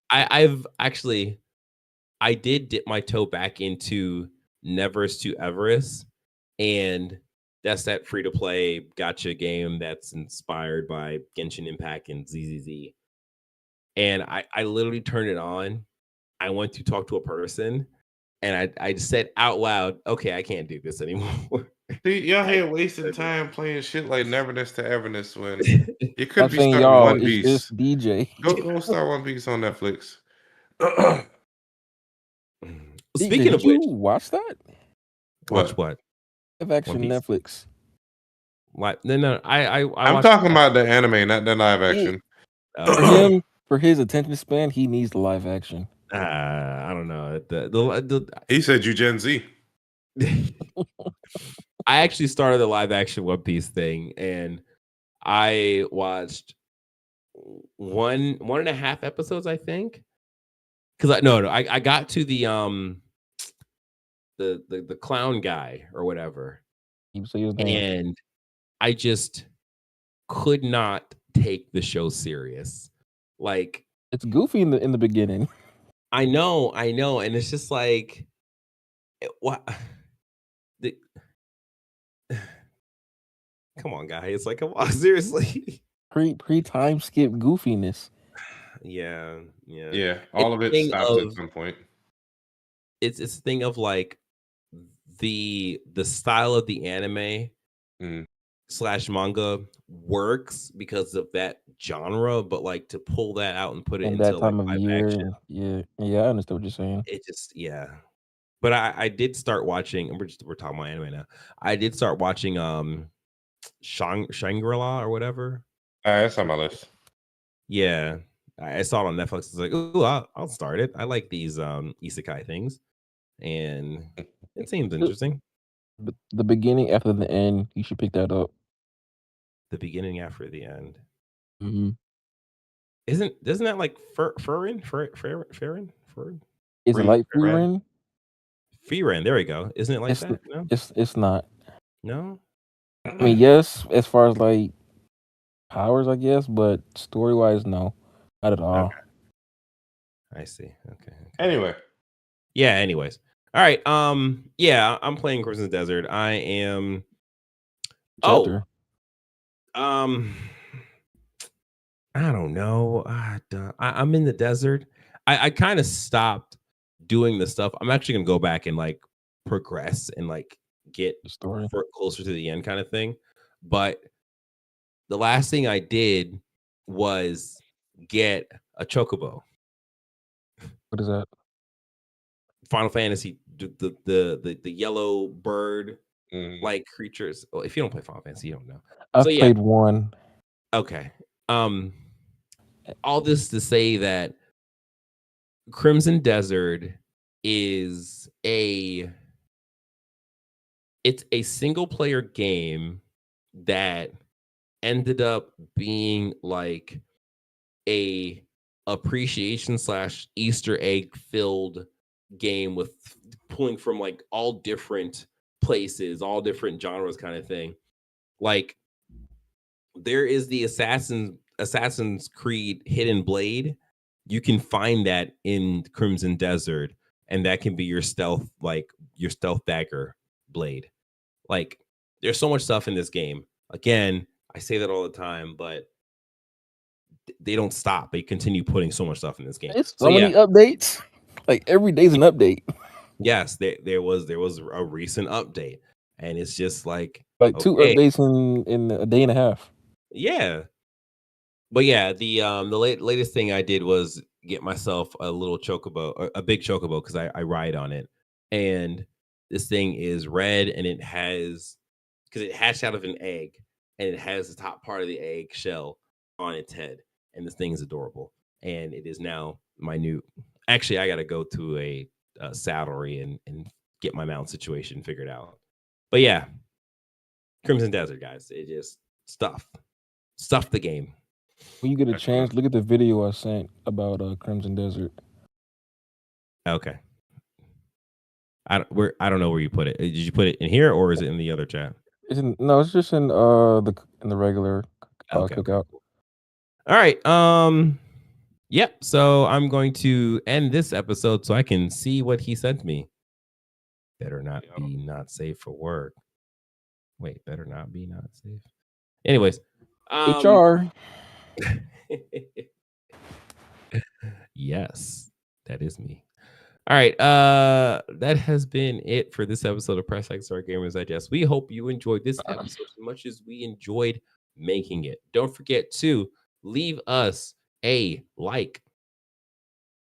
Speaker 1: I've actually I did dip my toe back into Nevers to Everest, and that's that free to play gotcha game that's inspired by Genshin Impact and ZZZ. And I literally turned it on. I went to talk to a person, and I said out loud, "Okay, I can't do this anymore."
Speaker 2: See, y'all
Speaker 1: I
Speaker 2: here wasting time playing shit like Neverness to Everness when you could
Speaker 3: I'm
Speaker 2: be
Speaker 3: saying,
Speaker 2: starting
Speaker 3: y'all,
Speaker 2: One
Speaker 3: it's
Speaker 2: Piece.
Speaker 3: just DJ.
Speaker 2: Go start One Piece on Netflix.
Speaker 1: Speaking
Speaker 3: Did
Speaker 1: of
Speaker 3: you
Speaker 1: which,
Speaker 3: watch that?
Speaker 1: watch
Speaker 2: What?
Speaker 1: what?
Speaker 3: Live
Speaker 1: One
Speaker 3: action
Speaker 1: Piece?
Speaker 3: Netflix.
Speaker 1: Like no, I
Speaker 2: I'm
Speaker 1: watched.
Speaker 2: talking about the anime, not the live
Speaker 3: He,
Speaker 2: action.
Speaker 3: for
Speaker 1: Oh,
Speaker 3: him, for his attention span, he needs the live action.
Speaker 1: I don't know. The
Speaker 2: He said you Gen Z.
Speaker 1: I actually started the live action One Piece thing, and I watched one and a half episodes, I think. Because I got to the clown guy or whatever,
Speaker 3: You say his name.
Speaker 1: and I just could not take the show serious. Like
Speaker 3: It's goofy in the beginning.
Speaker 1: I know, and it's just like what the come on, guys, like come on, seriously.
Speaker 3: Pre time skip goofiness.
Speaker 1: Yeah, yeah.
Speaker 2: Yeah,
Speaker 1: It's
Speaker 2: all of
Speaker 1: a
Speaker 2: it
Speaker 1: thing
Speaker 2: stops at
Speaker 1: of
Speaker 2: some point.
Speaker 1: it's a thing of like the style of the anime
Speaker 2: Mm.
Speaker 1: slash manga works because of that genre, but like to pull that out and put it
Speaker 3: In
Speaker 1: into
Speaker 3: that
Speaker 1: like
Speaker 3: time of
Speaker 1: live
Speaker 3: year,
Speaker 1: action,
Speaker 3: and yeah, I understand what you're saying.
Speaker 1: it just yeah. But I did start watching, and we're talking about anime now. I did start watching Shangri-La or whatever.
Speaker 2: That's on my list.
Speaker 1: Yeah. I saw it on Netflix. I was like, ooh, I'll start it. I like these isekai things. And it seems interesting.
Speaker 3: But the beginning after the end, you should pick that up.
Speaker 1: The beginning after the end.
Speaker 3: Hmm.
Speaker 1: Doesn't that like Furin?
Speaker 3: Is it like Free
Speaker 2: Red.
Speaker 3: Ren?
Speaker 1: Firen, there we go. Isn't it like
Speaker 3: It's
Speaker 1: that? No?
Speaker 3: it's not.
Speaker 1: No?
Speaker 3: I mean, yes, as far as like powers, I guess, but story wise, no, not at
Speaker 1: Okay.
Speaker 3: all.
Speaker 1: I see. Okay.
Speaker 2: Anyway,
Speaker 1: Yeah, anyways. All right. Yeah, I'm playing Crimson Desert. I am oh,
Speaker 3: Chapter.
Speaker 1: um I don't know. I'm in the desert. I kind of stopped doing the stuff. I'm actually gonna go back and like progress and like get
Speaker 3: The story.
Speaker 1: closer to the end kind of thing. But the last thing I did was get a chocobo.
Speaker 3: What is that?
Speaker 1: Final Fantasy, the yellow bird
Speaker 2: Mhm.
Speaker 1: like creatures. Well, if you don't play Final Fantasy, you don't know.
Speaker 3: I've
Speaker 1: So yeah,
Speaker 3: played one.
Speaker 1: okay. All this to say that Crimson Desert is it's a single player game that ended up being like a appreciation / Easter egg filled game with pulling from like all different places, all different genres kind of thing. Like there is the Assassin's Creed Hidden Blade. You can find that in Crimson Desert, and that can be your stealth, like your stealth dagger blade. Like there's so much stuff in this game. Again, I say that all the time, but they don't stop. They continue putting so much stuff in this game.
Speaker 3: It's
Speaker 1: So
Speaker 3: so
Speaker 1: yeah,
Speaker 3: many updates. Like every day's an update.
Speaker 1: yes, there was a recent update, and it's just like
Speaker 3: Like 2
Speaker 1: okay,
Speaker 3: updates in a day and a half.
Speaker 1: yeah. But yeah, the latest thing I did was get myself a little chocobo, a big chocobo, because I ride on it, and this thing is red, and it has because it hatched out of an egg, and it has the top part of the egg shell on its head, and this thing is adorable, and it is now my new. Actually, I got to go to a saddlery and get my mount situation figured out. But yeah, Crimson Desert, guys, it just stuff the game.
Speaker 3: When you get a
Speaker 2: Excellent.
Speaker 3: chance, look at the video I sent about Crimson Desert.
Speaker 1: Okay. I don't know where you put it. Did you put it in here or is it in the other chat?
Speaker 3: It's just in the regular
Speaker 1: Okay.
Speaker 3: cookout.
Speaker 1: Cool. All right. Yep. So I'm going to end this episode so I can see what he sent me. Better not
Speaker 2: Yep.
Speaker 1: be not safe for work. Wait, better not be not safe. Anyways,
Speaker 3: HR.
Speaker 1: yes, that is me. All right, that has been it for this episode of Press X Star Gamers Digest. We hope you enjoyed this episode as much as we enjoyed making it. Don't forget to leave us a like.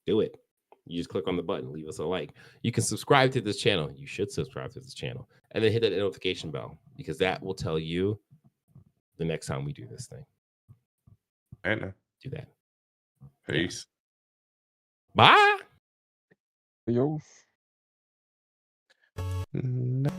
Speaker 1: Do it. You just click on the button, leave us a like. You can subscribe to this channel. You should subscribe to this channel, and then hit that notification bell because that will tell you the next time we do this thing.
Speaker 2: And
Speaker 1: Do that.
Speaker 2: peace.
Speaker 1: Bye.
Speaker 3: Yo.
Speaker 2: No.